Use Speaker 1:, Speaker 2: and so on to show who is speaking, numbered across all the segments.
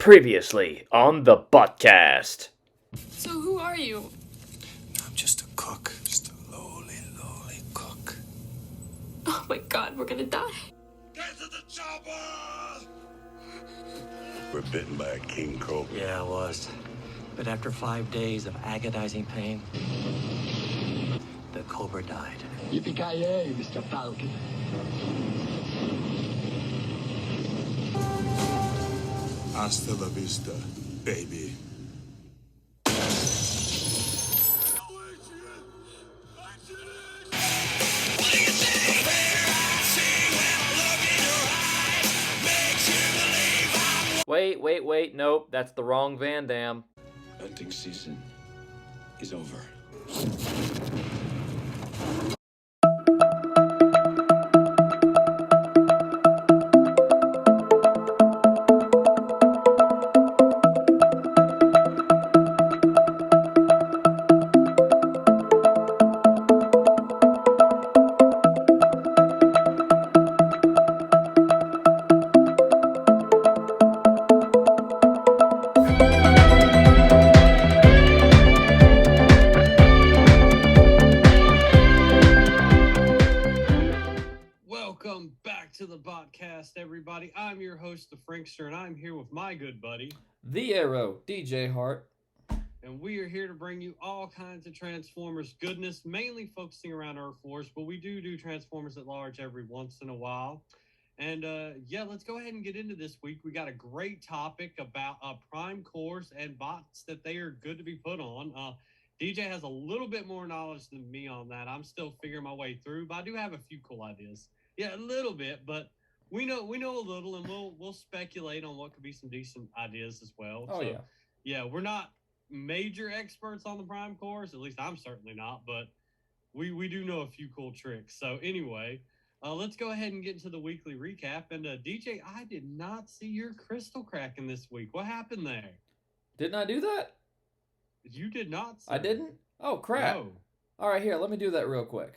Speaker 1: Previously on the Buttcast.
Speaker 2: So who are you?
Speaker 3: I'm just a cook. Just a lowly cook.
Speaker 2: Oh my god, we're gonna die.
Speaker 3: Get to the chopper! We're bitten by a king cobra.
Speaker 4: Yeah, I was. But after 5 days of agonizing pain, the cobra died.
Speaker 5: Yippee-ki-yay, Mr. Falcon.
Speaker 3: Hasta la vista, baby.
Speaker 1: Wait, nope, that's the wrong Van Damme.
Speaker 3: Hunting season is over.
Speaker 6: Welcome back to the Botcast, everybody. I'm your host, the Frankster, and I'm here with my good buddy.
Speaker 1: The Arrow, DJ Hart.
Speaker 6: And we are here to bring you all kinds of Transformers goodness, mainly focusing around Earth Wars, but we do Transformers at large every once in a while. And let's go ahead and get into this week. We got a great topic about prime cores and bots that they are good to be put on. DJ has a little bit more knowledge than me on that. I'm still figuring my way through, but I do have a few cool ideas. Yeah, a little bit, but we know a little, and we'll speculate on what could be some decent ideas as well.
Speaker 1: Oh,
Speaker 6: so, yeah, we're not major experts on the prime cores. At least I'm certainly not, but we do know a few cool tricks. So anyway, let's go ahead and get into the weekly recap. And DJ, I did not see your crystal cracking this week. What happened there?
Speaker 1: Didn't I do that?
Speaker 6: You did not see
Speaker 1: I didn't? Oh, crap.
Speaker 6: No.
Speaker 1: All right, here, let me do that real quick.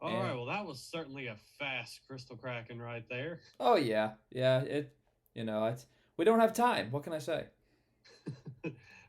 Speaker 6: All right, well, that was certainly a fast crystal cracking right there.
Speaker 1: Oh, yeah. We don't have time. What can I say?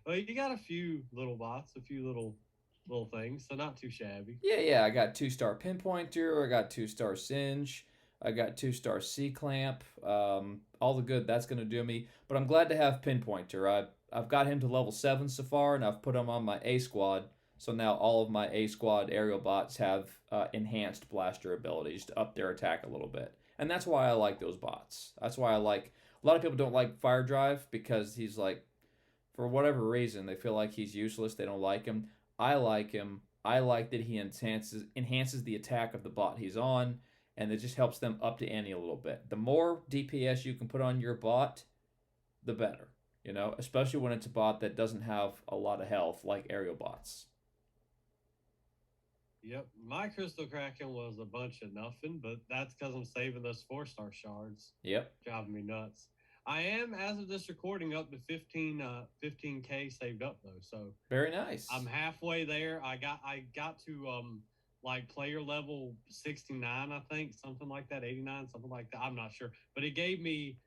Speaker 6: Well, you got a few little bots, a few little things, so not too shabby.
Speaker 1: Yeah, I got 2-star Pinpointer, I got 2-star Singe, I got 2-star C-Clamp, all the good that's going to do me, but I'm glad to have Pinpointer. I've got him to level 7 so far, and I've put him on my A squad, so now all of my A squad aerial bots have enhanced blaster abilities to up their attack a little bit, and that's why I like those bots. That's why a lot of people don't like Fire Drive, because he's like, for whatever reason, they feel like he's useless, they don't like him. I like him. I like that he enhances the attack of the bot he's on, and it just helps them up the ante a little bit. The more DPS you can put on your bot, the better. Especially when it's a bot that doesn't have a lot of health, like aerial bots.
Speaker 6: Yep, my crystal cracking was a bunch of nothing, but that's because I'm saving those 4-star shards.
Speaker 1: Yep.
Speaker 6: Driving me nuts. I am, as of this recording, up to 15K saved up though. So
Speaker 1: very nice.
Speaker 6: I'm halfway there. I got to player level 69, I think, something like that, 89, something like that. I'm not sure, but it gave me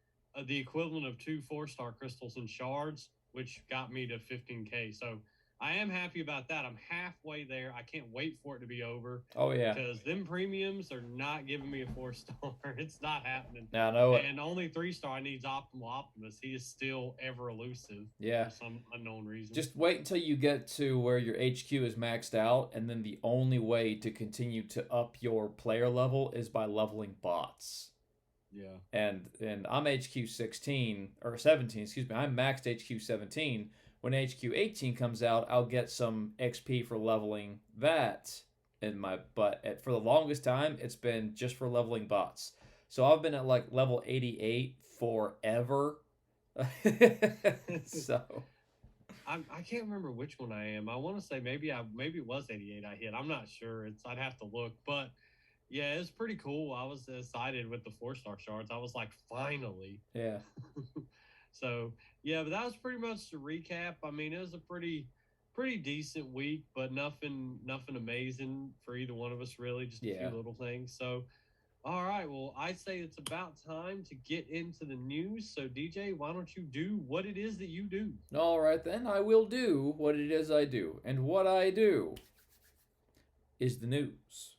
Speaker 6: the equivalent of 2 4-star crystals and shards, which got me to 15K. So I am happy about that. I'm halfway there. I can't wait for it to be over.
Speaker 1: Oh yeah.
Speaker 6: Because them premiums are not giving me a 4-star. It's not happening.
Speaker 1: I know it.
Speaker 6: And only 3-star needs Optimal Optimus. He is still ever elusive.
Speaker 1: Yeah.
Speaker 6: For some unknown reason.
Speaker 1: Just wait until you get to where your HQ is maxed out, and then the only way to continue to up your player level is by leveling bots.
Speaker 6: Yeah.
Speaker 1: And I'm HQ 16 or 17, excuse me. I'm maxed HQ 17. When HQ 18 comes out, I'll get some XP for leveling that in my butt. For the longest time, it's been just for leveling bots. So I've been at like level 88 forever. So
Speaker 6: I can't remember which one I am. I want to say maybe it was 88 I hit. I'm not sure. I'd have to look, but yeah, it's pretty cool. I was excited with the 4-star shards. I was like, finally.
Speaker 1: yeah.
Speaker 6: So yeah, but that was pretty much the recap. I mean, it was a pretty decent week, but nothing amazing for either one of us really. Just a few little things. So, all right, well, I say it's about time to get into the news. So DJ, why don't you do what it is that you do?
Speaker 1: All right, then I will do what it is I do, and what I do is the news.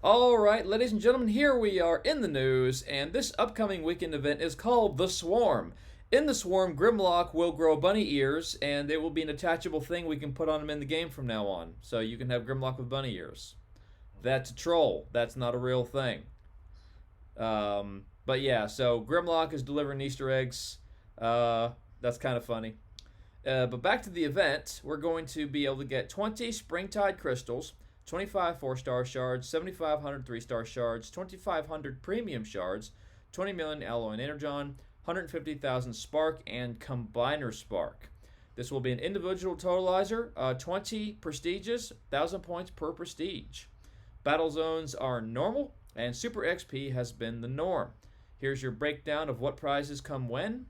Speaker 1: All right, ladies and gentlemen, here we are in the news, and this upcoming weekend event is called The Swarm. In The Swarm, Grimlock will grow bunny ears, and it will be an attachable thing we can put on him in the game from now on. So you can have Grimlock with bunny ears. That's a troll. That's not a real thing. But yeah, so Grimlock is delivering Easter eggs. That's kind of funny. But back to the event, we're going to be able to get 20 Springtide Crystals, 25 4-star shards, 7,500 3-star shards, 2,500 premium shards, 20 million alloy and energon, 150,000 spark, and combiner spark. This will be an individual totalizer, 20 prestiges, 1,000 points per prestige. Battle zones are normal, and super XP has been the norm. Here's your breakdown of what prizes come when,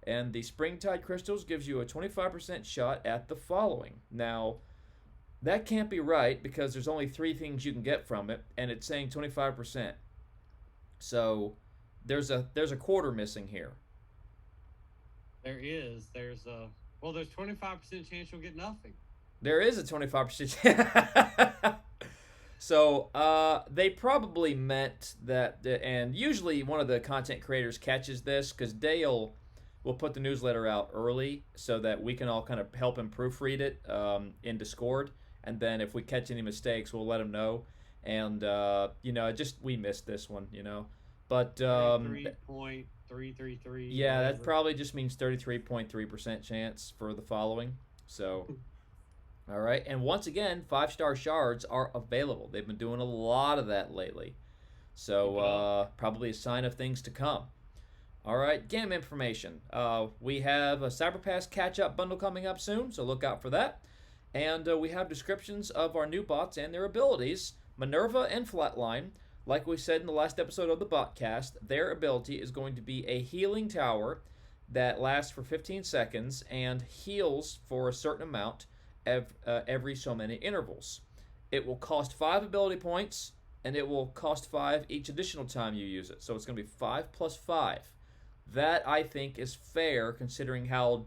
Speaker 1: and the Springtide Crystals gives you a 25% shot at the following. Now, that can't be right because there's only 3 things you can get from it, and it's saying 25%. So there's a quarter missing here.
Speaker 6: There's 25% chance you'll get nothing.
Speaker 1: There is a 25%. So they probably meant that, and usually one of the content creators catches this because Dale will put the newsletter out early so that we can all kind of help him proofread it in Discord. And then if we catch any mistakes, we'll let him know. And, we missed this one, But
Speaker 6: 3.333.
Speaker 1: Yeah, that probably just means 33.3% chance for the following. So, all right. And once again, 5-star shards are available. They've been doing a lot of that lately. So, probably a sign of things to come. All right, game information. We have a Cyber Pass catch-up bundle coming up soon, so look out for that. And we have descriptions of our new bots and their abilities. Minerva and Flatline, like we said in the last episode of the Botcast, their ability is going to be a healing tower that lasts for 15 seconds and heals for a certain amount every so many intervals. It will cost 5 ability points, and it will cost 5 each additional time you use it. So it's going to be 5 plus 5. That, I think, is fair considering how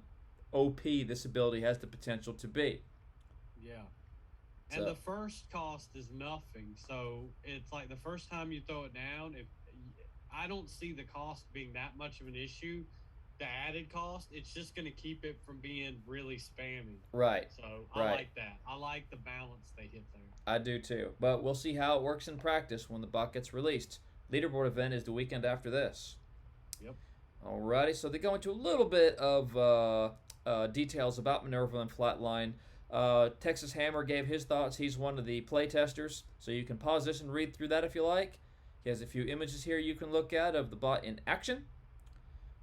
Speaker 1: OP this ability has the potential to be.
Speaker 6: Yeah. And the first cost is nothing. So it's like the first time you throw it down, I don't see the cost being that much of an issue. The added cost, it's just going to keep it from being really spammy.
Speaker 1: Right.
Speaker 6: So I like that. I like the balance they hit there.
Speaker 1: I do too. But we'll see how it works in practice when the bot gets released. Leaderboard event is the weekend after this.
Speaker 6: Yep.
Speaker 1: Alrighty, so they go into a little bit of details about Minerva and Flatline. Texas Hammer gave his thoughts. He's one of the playtesters, so you can pause this and read through that if you like. He has a few images here you can look at of the bot in action.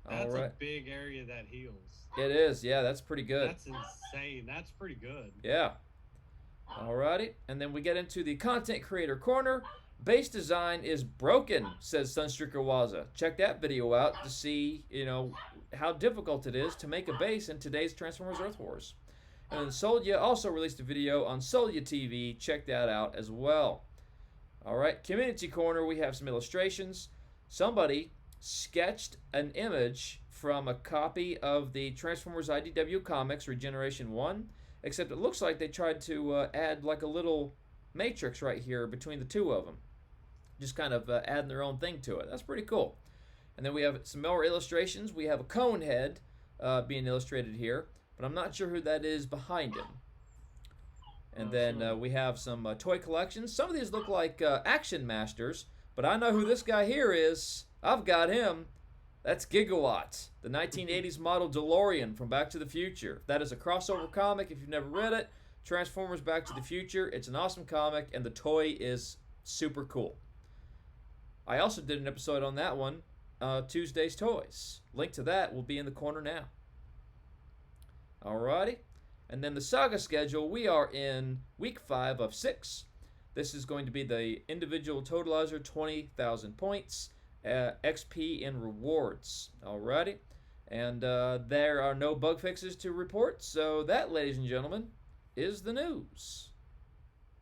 Speaker 6: That's a big area that heals.
Speaker 1: It is, yeah, that's pretty good.
Speaker 6: That's insane. That's pretty good.
Speaker 1: Yeah. Alrighty, and then we get into the content creator corner. Base design is broken, says Sunstreaker Waza. Check that video out to see, how difficult it is to make a base in today's Transformers Earth Wars. And then Solya also released a video on Solya TV. Check that out as well. All right, community corner, we have some illustrations. Somebody sketched an image from a copy of the Transformers IDW Comics Regeneration 1, except it looks like they tried to add like a little matrix right here between the two of them. Just kind of adding their own thing to it. That's pretty cool. And then we have some more illustrations. We have a cone head being illustrated here, but I'm not sure who that is behind him. And then we have some toy collections. Some of these look like Action Masters, but I know who this guy here is. I've got him. That's Gigawatt, the 1980s model DeLorean from Back to the Future. That is a crossover comic. If you've never read it, Transformers Back to the Future. It's an awesome comic, and the toy is super cool. I also did an episode on that one, Tuesday's Toys. Link to that will be in the corner now. Alrighty. And then the saga schedule, we are in week 5 of 6. This is going to be the individual totalizer, 20,000 points, XP and rewards. Alrighty. And there are no bug fixes to report. So that, ladies and gentlemen, is the news.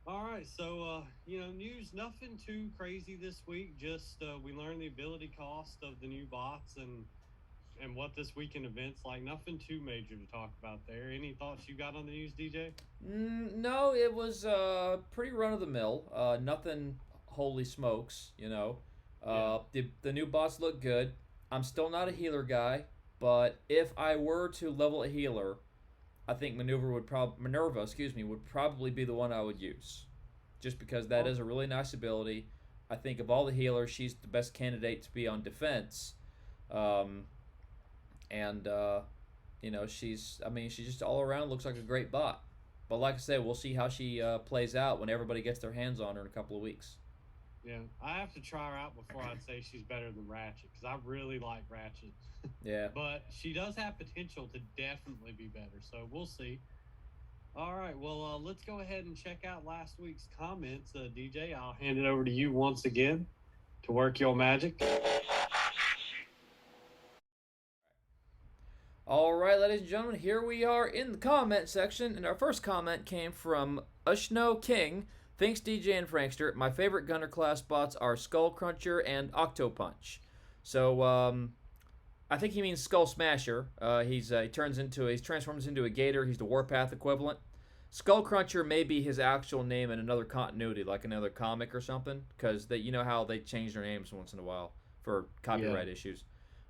Speaker 6: All right, so news, nothing too crazy this week. Just we learned the ability cost of the new bots and what this weekend event's like. Nothing too major to talk about there. Any thoughts you got on the news, DJ?
Speaker 1: No, it was pretty run of the mill. Nothing holy smokes, The new bots look good. I'm still not a healer guy, but if I were to level a healer, I think Minerva would probably be the one I would use, just because that is a really nice ability. I think of all the healers, she's the best candidate to be on defense, she's just all around looks like a great bot. But like I said, we'll see how she plays out when everybody gets their hands on her in a couple of weeks.
Speaker 6: Yeah, I have to try her out before I'd say she's better than Ratchet, because I really like Ratchet.
Speaker 1: Yeah.
Speaker 6: But she does have potential to definitely be better, so we'll see. All right, well, let's go ahead and check out last week's comments. DJ, I'll hand it over to you once again to work your magic.
Speaker 1: All right, ladies and gentlemen, here we are in the comment section, and our first comment came from Ushno King. Thanks, DJ and Frankster. My favorite Gunner class bots are Skull Cruncher and Octopunch. So, I think he means Skull Smasher. He transforms into a gator. He's the Warpath equivalent. Skull Cruncher may be his actual name in another continuity, like another comic or something, because you know how they change their names once in a while for copyright issues.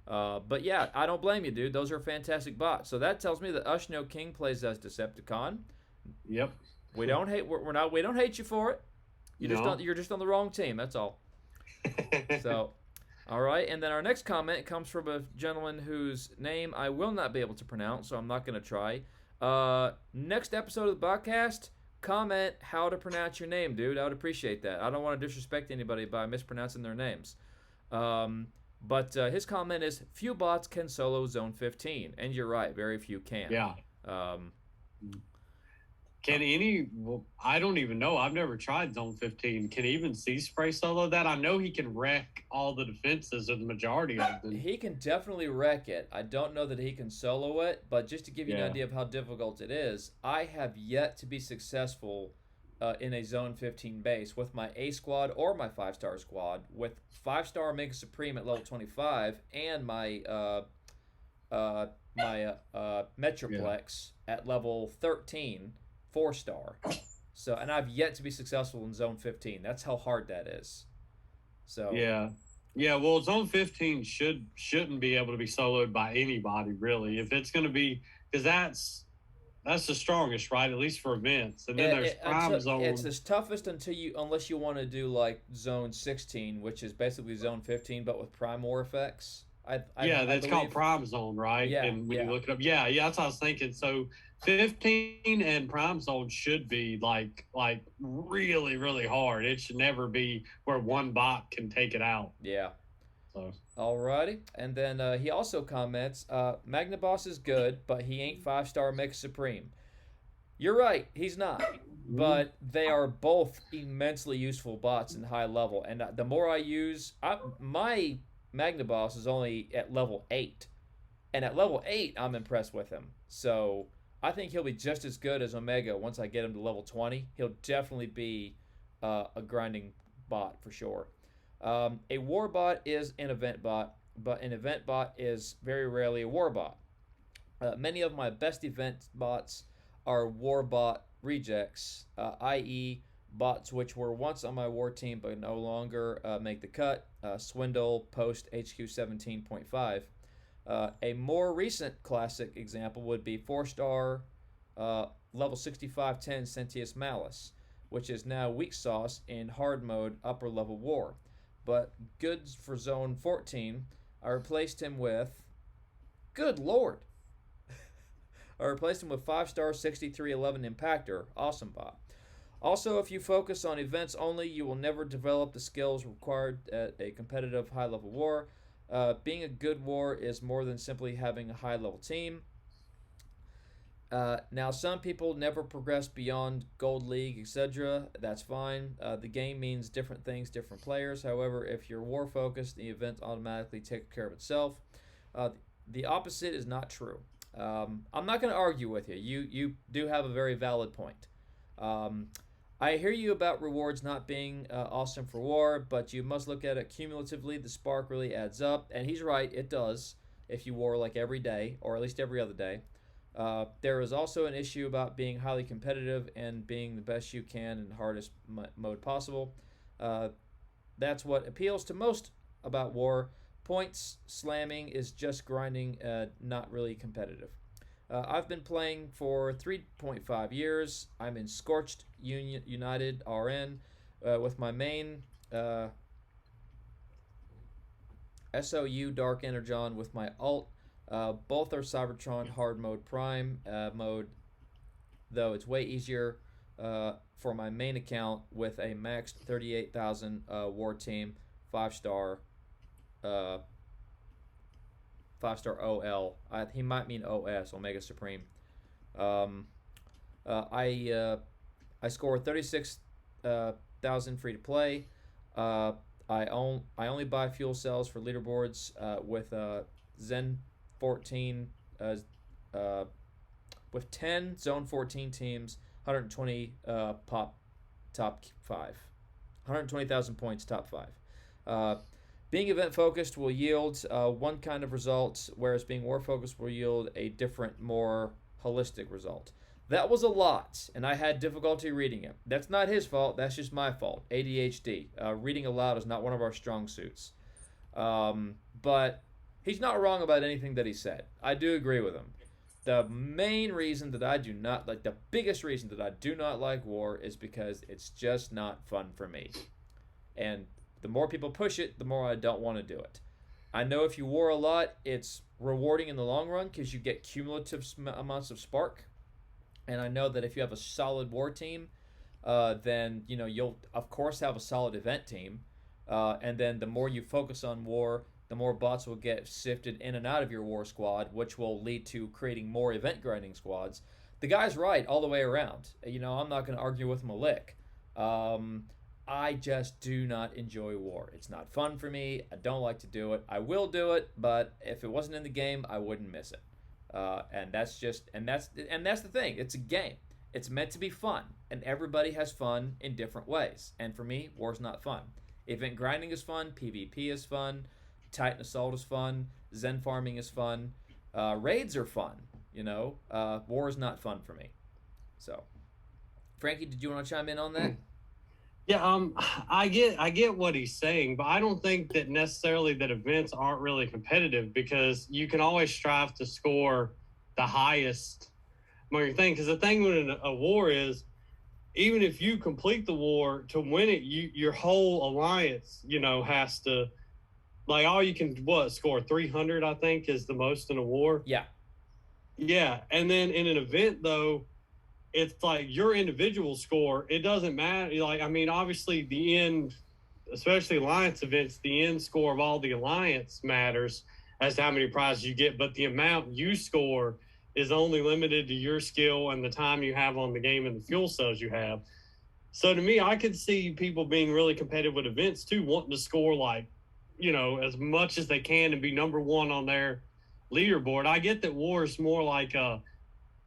Speaker 1: But yeah, I don't blame you, dude. Those are fantastic bots. So that tells me that Ushno King plays as Decepticon.
Speaker 6: Yep.
Speaker 1: We don't hate. We don't hate you for it. You're just on the wrong team. That's all. So, all right. And then our next comment comes from a gentleman whose name I will not be able to pronounce, so I'm not going to try. Next episode of the podcast, comment how to pronounce your name, dude. I would appreciate that. I don't want to disrespect anybody by mispronouncing their names. But his comment is, few bots can solo Zone 15. And you're right, very few can.
Speaker 6: Yeah. Can any, I don't even know. I've never tried Zone 15. Can even Sea Spray solo that? I know he can wreck all the defenses or the majority of them.
Speaker 1: He can definitely wreck it. I don't know that he can solo it, but just to give you an idea of how difficult it is, I have yet to be successful in a Zone 15 base with my A squad or my 5-star squad with 5-star Omega Supreme at level 25 and my Metroplex at level 13 4-star. So, and I've yet to be successful in Zone 15. That's how hard that is. So
Speaker 6: yeah. Well, Zone 15 shouldn't be able to be soloed by anybody really. If it's going to be, because that's the strongest, right? At least for events. And then there's Prime Zone.
Speaker 1: It's the toughest unless you want to do like Zone 16, which is basically Zone 15 but with Prime War effects.
Speaker 6: That's called Prime Zone, right?
Speaker 1: Yeah,
Speaker 6: and when you look it up, that's what I was thinking. So 15 and Prime Zone should be like really, really hard. It should never be where one bot can take it out.
Speaker 1: Yeah.
Speaker 6: So.
Speaker 1: Alrighty. And then he also comments, Magnaboss is good, but he ain't 5-star Mix Supreme. You're right, he's not. But they are both immensely useful bots in high level. And the more I use, my Magnaboss is only at level 8. And at level 8, I'm impressed with him. So I think he'll be just as good as Omega once I get him to level 20. He'll definitely be a grinding bot for sure. A war bot is an event bot. but an event bot is very rarely a war bot. Many of my best event bots are war bot rejects, i.e., bots which were once on my war team but no longer make the cut. Swindle post HQ 17.5. A more recent classic example would be 4-star level 6510 Sentius Malice, which is now weak sauce in hard mode upper level war. But good for zone 14, I replaced him with. Good lord! I replaced him with 5-star 6311 Impactor. Awesome bot. Also, if you focus on events only, you will never develop the skills required at a competitive high level war. Being a good war is more than simply having a high level team. Now, some people never progress beyond Gold League, etc. That's fine. The game means different things, different players. However, if you're war focused, the event automatically takes care of itself. The opposite is not true. I'm not going to argue with you. You do have a very valid point. I hear you about rewards not being awesome for war, but you must look at it cumulatively. The spark really adds up, and he's right, it does, if you war like every day, or at least every other day. There is also an issue about being highly competitive and being the best you can in the hardest mode possible. That's what appeals to most about war. Points slamming is just grinding, not really competitive. I've been playing for 3.5 years. I'm in Scorched United RN with my main SOU Dark Energon with my alt. Both are Cybertron hard mode prime mode, though it's way easier for my main account with a maxed 38,000 war team, 5-star 5-star OL. He might mean OS, Omega Supreme. I score 36,000 free to play. I only buy fuel cells for leaderboards with Zen 14 with 10 Zone 14 teams, 120 top 5, 120,000 points top 5. Being event focused will yield one kind of result, whereas being war focused will yield a different, more holistic result. That was a lot, and I had difficulty reading it. That's not his fault. That's just my fault. ADHD. Reading aloud is not one of our strong suits. But he's not wrong about anything that he said. I do agree with him. The main reason that I do not like, the biggest reason that I do not like war is because it's just not fun for me. And the more people push it, the more I don't want to do it. I know if you war a lot, it's rewarding in the long run because you get cumulative amounts of spark. And I know that if you have a solid war team, then you'll of course have a solid event team. And then the more you focus on war, the more bots will get sifted in and out of your war squad, which will lead to creating more event grinding squads. The guy's right all the way around. I'm not going to argue with him a lick. I just do not enjoy war. It's not fun for me. I don't like to do it. I will do it, but if it wasn't in the game, I wouldn't miss it. And that's the thing. It's a game. It's meant to be fun, and everybody has fun in different ways. And for me, war's not fun. Event grinding is fun. PvP is fun. Titan assault is fun. Zen farming is fun. Raids are fun. War is not fun for me. So, Frankie, did you want to chime in on that?
Speaker 6: Yeah, I get what he's saying, but I don't think that necessarily that events aren't really competitive because you can always strive to score the highest among your thing. Because the thing with a war is, even if you complete the war to win it, your whole alliance, has to, like, all you can score 300, I think, is the most in a war.
Speaker 1: Yeah.
Speaker 6: Yeah, and then in an event though, it's like your individual score, it doesn't matter. Like, I mean, obviously the end, especially alliance events, the end score of all the alliance matters as to how many prizes you get, but the amount you score is only limited to your skill and the time you have on the game and the fuel cells you have. So to me, I could see people being really competitive with events too, wanting to score like, as much as they can and be number one on their leaderboard. I get that war is more like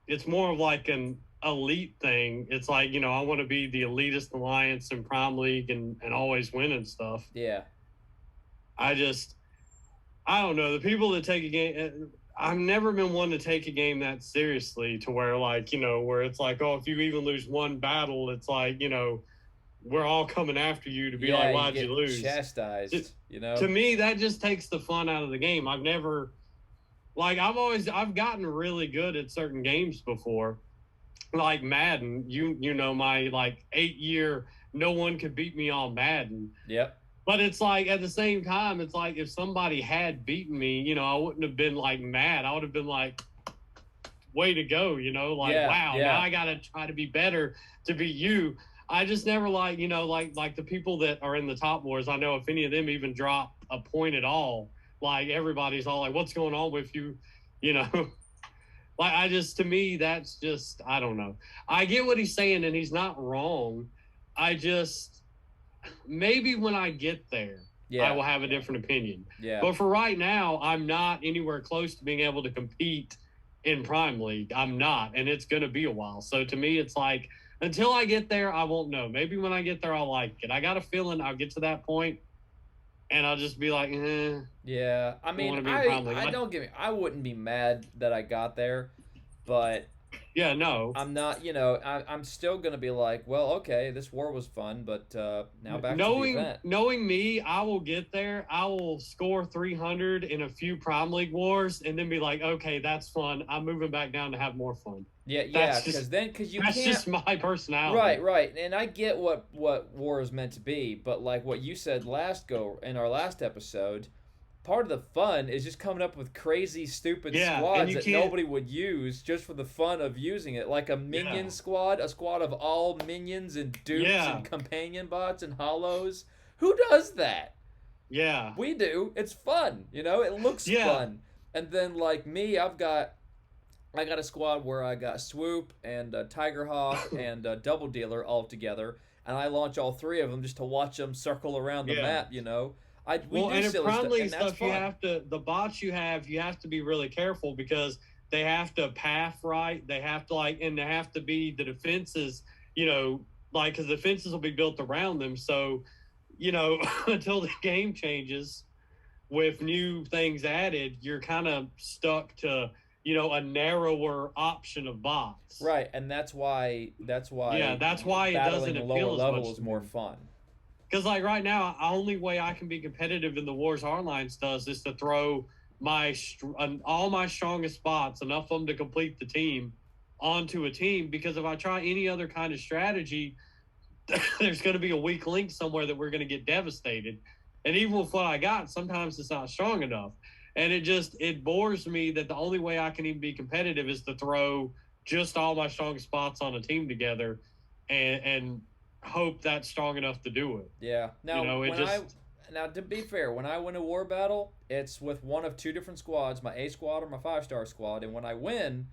Speaker 6: it's more of like an elite thing. It's like, I want to be the elitist alliance in Prime League and always win and stuff.
Speaker 1: Yeah.
Speaker 6: I I don't know. The people that take a game, I've never been one to take a game that seriously to where, like, where it's like, oh, if you even lose one battle, it's like, we're all coming after you to be
Speaker 1: Yeah,
Speaker 6: like,
Speaker 1: you
Speaker 6: why'd
Speaker 1: get
Speaker 6: you lose?
Speaker 1: chastised,
Speaker 6: To me, that just takes the fun out of the game. I've never, like, I've gotten really good at certain games before, like Madden. You know my like 8 year no one could beat me on Madden.
Speaker 1: Yep.
Speaker 6: But it's like at the same time, it's like if somebody had beaten me, I wouldn't have been like mad. I would have been like, way to go, like
Speaker 1: Yeah,
Speaker 6: wow,
Speaker 1: yeah.
Speaker 6: now I gotta try to be better to beat you. I just never like, like the people that are in the top wars. I know if any of them even drop a point at all, like everybody's all like, what's going on with you? You know, like to me, that's just, I don't know. I get what he's saying and he's not wrong. I just, maybe when I get there, I will have a different opinion.
Speaker 1: Yeah.
Speaker 6: But for right now, I'm not anywhere close to being able to compete in Prime League. I'm not, and it's going to be a while. So to me, it's like, until I get there, I won't know. Maybe when I get there, I'll like it. I got a feeling I'll get to that point, and I'll just be like,
Speaker 1: Yeah. I mean, I don't get me. I wouldn't be mad that I got there, but
Speaker 6: yeah, no,
Speaker 1: I'm not. I'm still gonna be like, well, okay, this war was fun, but now back to the event.
Speaker 6: Knowing me, I will get there. I will score 300 in a few Prime League wars, and then be like, okay, that's fun. I'm moving back down to have more fun.
Speaker 1: Yeah, because you
Speaker 6: that's
Speaker 1: can't.
Speaker 6: Just my personality.
Speaker 1: Right, and I get what war is meant to be, but like what you said in our last episode, part of the fun is just coming up with crazy, stupid squads that nobody would use just for the fun of using it, like a minion squad, a squad of all minions and dupes and companion bots and hollows. Who does that?
Speaker 6: Yeah,
Speaker 1: we do. It's fun, it looks fun. And then like me, I got a squad where I got Swoop and Tiger Hawk and Double Dealer all together, and I launch all three of them just to watch them circle around the map. We do
Speaker 6: and
Speaker 1: silly
Speaker 6: Prime League
Speaker 1: stuff,
Speaker 6: you have to, the bots you have to be really careful because they have to path right. They have to and they have to be the defenses, because the fences will be built around them. So, until the game changes with new things added, you're kind of stuck to, a narrower option of bots.
Speaker 1: Right, and that's why
Speaker 6: it doesn't appeal
Speaker 1: lower
Speaker 6: as
Speaker 1: level
Speaker 6: much
Speaker 1: is more fun.
Speaker 6: Because like right now, the only way I can be competitive in the Wars Hardlines does is to throw all my strongest spots, enough of them to complete the team, onto a team. Because if I try any other kind of strategy, there's going to be a weak link somewhere that we're going to get devastated. And even with what I got, sometimes it's not strong enough. And it bores me that the only way I can even be competitive is to throw just all my strong spots on a team together and hope that's strong enough to do it.
Speaker 1: Yeah. Now, now to be fair, when I win a war battle, it's with one of two different squads, my A squad or my 5-star squad. And when I win,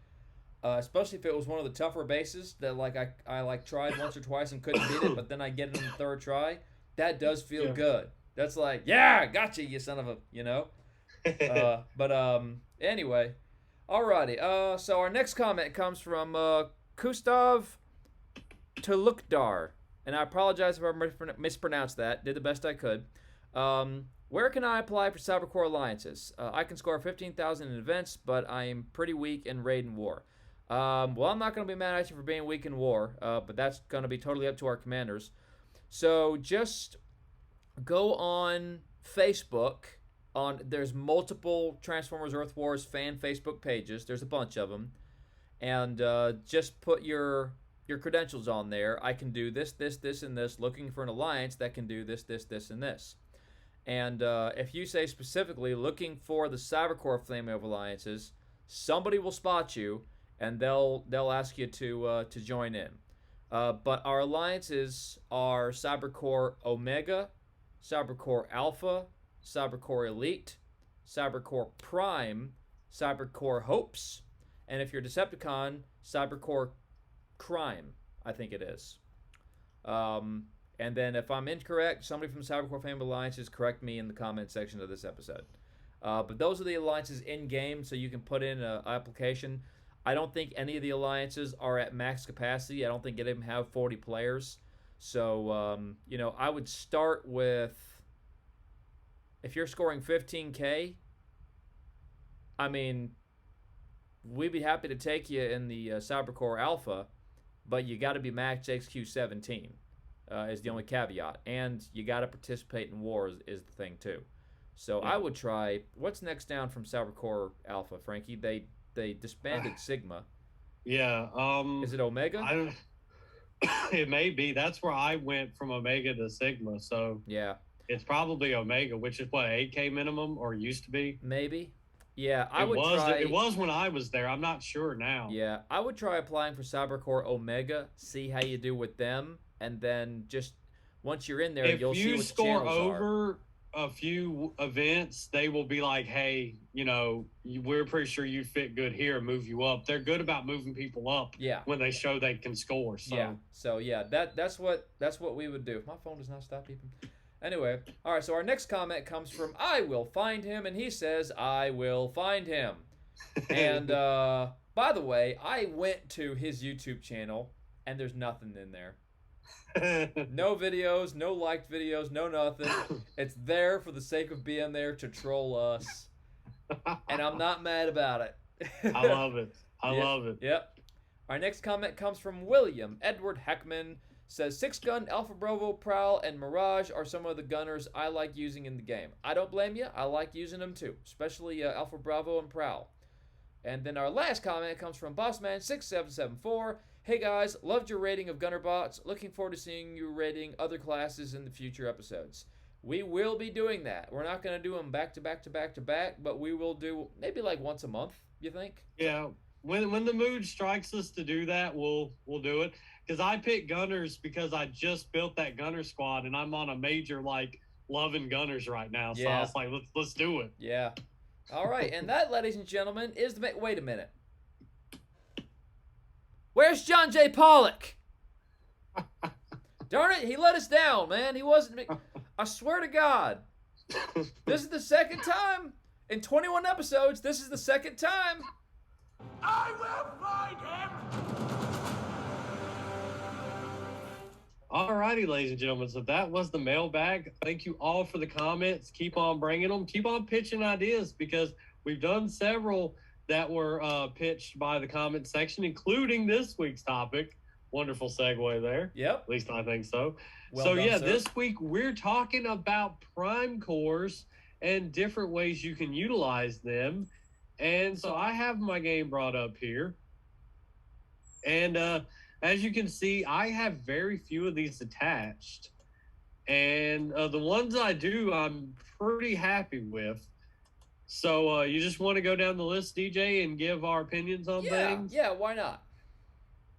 Speaker 1: especially if it was one of the tougher bases that like I tried once or twice and couldn't beat it, but then I get it on the third try, that does feel good. That's like, yeah, gotcha, you son of a, anyway, alrighty. So our next comment comes from Kustav Tulukdar, and I apologize if I mispronounced that. Did the best I could. Where can I apply for Cybercore alliances? I can score 15,000 in events, but I am pretty weak in raid and war. Well, I'm not going to be mad at you for being weak in war, but that's going to be totally up to our commanders. So just go on Facebook. There's multiple Transformers Earth Wars fan Facebook pages. There's a bunch of them, and just put your credentials on there. I can do this, this, this, and this. Looking for an alliance that can do this, this, this, and this. And if you say specifically looking for the Cybercore Flame of alliances, somebody will spot you, and they'll ask you to join in. But our alliances are Cybercore Omega, Cybercore Alpha, Cybercore Elite, Cybercore Prime, Cybercore Hopes, and if you're Decepticon, Cybercore Crime, I think it is. And then if I'm incorrect, somebody from Cybercore Fame Alliances correct me in the comment section of this episode. But those are the alliances in-game, so you can put in an application. I don't think any of the alliances are at max capacity. I don't think any of them have 40 players. So, I would start with, if you're scoring 15K, I mean, we'd be happy to take you in the Cybercore Alpha, but you got to be Max XQ17 is the only caveat, and you got to participate in wars is the thing too. So I would try. What's next down from Cybercore Alpha, Frankie? They disbanded Sigma.
Speaker 6: Yeah.
Speaker 1: Is it Omega?
Speaker 6: I don't. It may be. That's where I went from Omega to Sigma. So
Speaker 1: Yeah,
Speaker 6: it's probably Omega, which is what 8K minimum or used to be.
Speaker 1: maybe. Yeah, I
Speaker 6: It
Speaker 1: would
Speaker 6: was.
Speaker 1: try.
Speaker 6: It was when I was there. I'm not sure now.
Speaker 1: Yeah, I would try applying for Cybercore Omega, see how you do with them, and then just once you're in there,
Speaker 6: If
Speaker 1: you'll see
Speaker 6: you
Speaker 1: what the
Speaker 6: score
Speaker 1: channels are.
Speaker 6: over a few events, they will be like, "Hey, we're pretty sure you fit good here. Move you up." They're good about moving people up.
Speaker 1: Yeah.
Speaker 6: When they show they can score. So.
Speaker 1: Yeah. So yeah, that's what we would do. My phone does not stop beeping. Anyway, all right. So our next comment comes from I will find him, and he says I will find him. And by the way, I went to his YouTube channel, and there's nothing in there. No videos, no liked videos, no nothing. It's there for the sake of being there to troll us. And I'm not mad about it.
Speaker 6: I love it. I love it.
Speaker 1: Yep. Our next comment comes from William Edward Heckman. Says 6-gun, Alpha Bravo, Prowl, and Mirage are some of the gunners I like using in the game. I don't blame you. I like using them too, especially Alpha Bravo and Prowl. And then our last comment comes from Bossman6774. Hey guys, loved your rating of Gunner Bots. Looking forward to seeing you rating other classes in the future episodes. We will be doing that. We're not going to do them back to back to back to back, but we will do maybe like once a month, you think?
Speaker 6: Yeah. When the mood strikes us to do that, we'll do it. Because I picked Gunners because I just built that Gunner squad, and I'm on a major loving Gunners right now. So I was like, let's do it.
Speaker 1: Yeah. All right, and that, ladies and gentlemen, is the... Wait a minute. Where's John J. Pollock? Darn it, he let us down, man. He wasn't... I swear to God. This is the second time. In 21 episodes, this is the second time.
Speaker 3: I will find him!
Speaker 6: Alrighty, ladies and gentlemen. So that was the mailbag. Thank you all for the comments. Keep on bringing them. Keep on pitching ideas because we've done several that were pitched by the comment section, including this week's topic. Wonderful segue there.
Speaker 1: Yep.
Speaker 6: At least I think so.
Speaker 1: Well done, sir.
Speaker 6: This week we're talking about prime cores and different ways you can utilize them. And so I have my game brought up here. And as you can see, I have very few of these attached. And the ones I do, I'm pretty happy with. So you just want to go down the list, DJ, and give our opinions on things?
Speaker 1: Yeah, why not?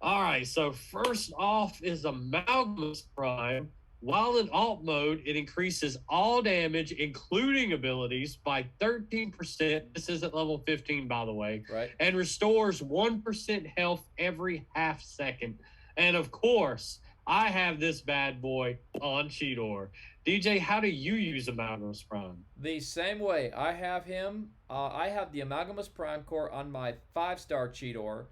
Speaker 6: All right, so first off is Amalgamous Prime. While in alt mode, it increases all damage, including abilities, by 13%. This is at level 15, by the way.
Speaker 1: Right.
Speaker 6: And restores 1% health every half second. And of course, I have this bad boy on Cheetor. DJ, how do you use Amalgamous Prime?
Speaker 1: The same way. I have him. I have the Amalgamous Prime Core on my 5-star Cheetor.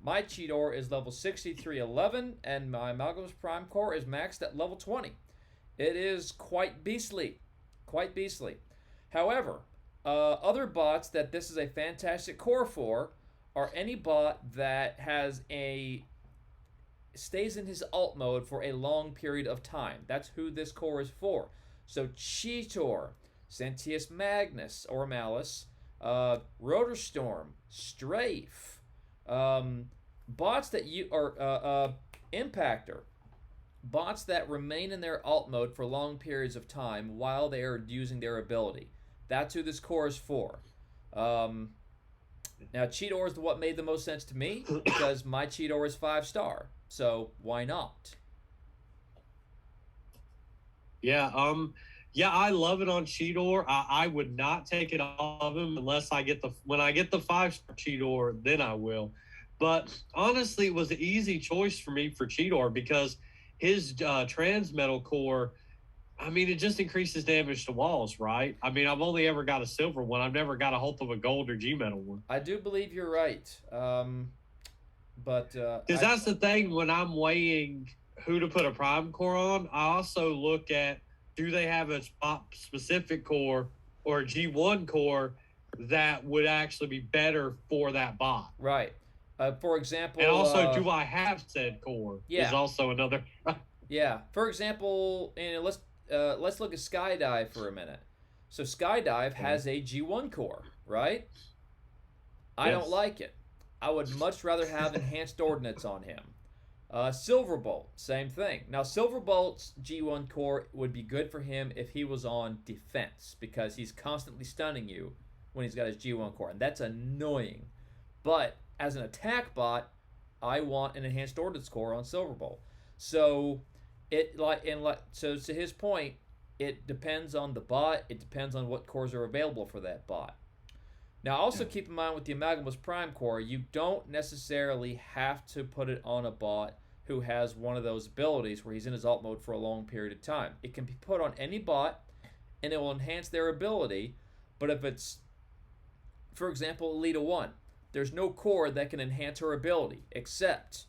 Speaker 1: My Cheetor is level 6311, and my Amalgamous Prime Core is maxed at level 20. It is quite beastly. Quite beastly. However, other bots that this is a fantastic core for are any bot that stays in his alt mode for a long period of time. That's who this core is for. So Cheetor, Sentius Magnus or Malice, Rotor Storm, Strafe, bots that you are Impactor, bots that remain in their alt mode for long periods of time while they are using their ability. That's who this core is for. Now Cheetor is what made the most sense to me because my Cheetor is 5-star. So why not?
Speaker 6: Yeah, I love it on Cheetor. I would not take it off of him unless when I get the 5-star Cheetor, then I will. But honestly, it was an easy choice for me for Cheetor because his Transmetal core, I mean, it just increases damage to walls, right? I mean, I've only ever got a silver one. I've never got a hold of a gold or G-metal one.
Speaker 1: I do believe you're right. Because
Speaker 6: that's the thing when I'm weighing who to put a prime core on, I also look at do they have a specific core or a G1 core that would actually be better for that bot.
Speaker 1: Right. For example,
Speaker 6: And also, do I have said core? Is
Speaker 1: yeah,
Speaker 6: also another.
Speaker 1: yeah. For example, and let's look at Skydive for a minute. So Skydive has a G1 core, right? I don't
Speaker 6: Yes.
Speaker 1: like it. I would much rather have enhanced ordnance on him. Silverbolt, same thing. Now, Silverbolt's G1 core would be good for him if he was on defense because he's constantly stunning you when he's got his G1 core, and that's annoying. But as an attack bot, I want an enhanced ordnance core on Silverbolt. So so to his point, it depends on the bot. It depends on what cores are available for that bot. Now, also keep in mind with the Amalgamous Prime Core, you don't necessarily have to put it on a bot who has one of those abilities where he's in his alt mode for a long period of time. It can be put on any bot, and it will enhance their ability. But if it's, for example, Elita 1, there's no core that can enhance her ability except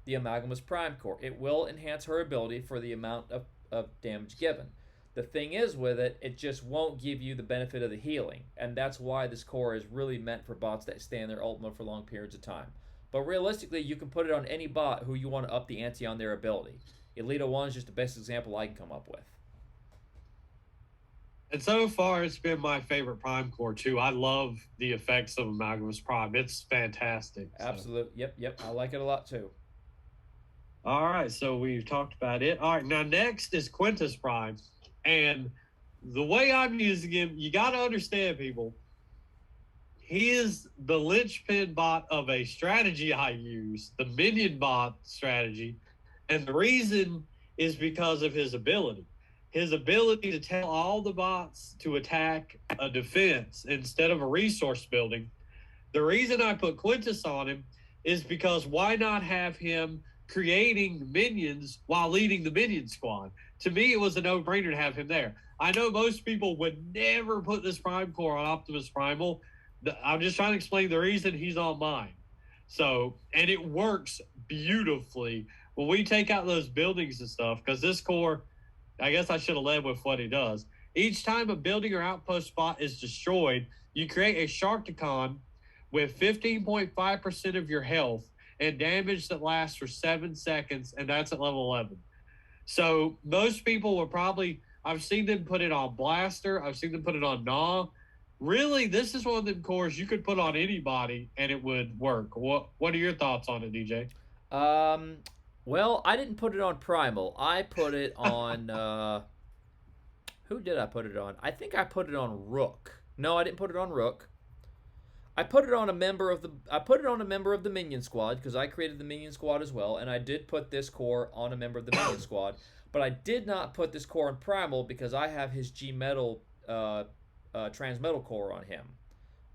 Speaker 1: the Amalgamous Prime Core. It will enhance her ability for the amount of damage given. The thing is with it, it just won't give you the benefit of the healing, and that's why this core is really meant for bots that stay in their ult mode for long periods of time. But realistically, you can put it on any bot who you want to up the ante on their ability. Elita 1 is just the best example I can come up with.
Speaker 6: And so far, it's been my favorite Prime Core too. I love the effects of Amalgamous Prime. It's fantastic. So.
Speaker 1: Absolutely. Yep. I like it a lot too.
Speaker 6: All right, so we've talked about it. All right, now next is Quintus Prime. And the way I'm using him, you got to understand, people, he is the linchpin bot of a strategy I use, the minion bot strategy. And the reason is because of his ability. His ability to tell all the bots to attack a defense instead of a resource building. The reason I put Quintus on him is because why not have him creating minions while leading the minion squad? To me, it was a no-brainer to have him there. I know most people would never put this Prime Core on Optimus Primal. I'm just trying to explain the reason he's on mine. So, and it works beautifully when we take out those buildings and stuff, because this core, I guess I should have led with what he does. Each time a building or outpost spot is destroyed, you create a Sharkticon with 15.5% of your health and damage that lasts for 7 seconds, and that's at level 11. So most people will probably, I've seen them put it on Blaster, I've seen them put it on Gnaw. Really, this is one of them cores you could put on anybody and it would work. What are your thoughts on it, DJ?
Speaker 1: Well, I didn't put it on Primal. I put it on who did I put it on? I think I put it on Rook. No, I didn't put it on Rook. I put it on a member of the Minion Squad because I created the Minion Squad as well, and I did put this core on a member of the Minion Squad. But I did not put this core on Primal because I have his G Metal Transmetal core on him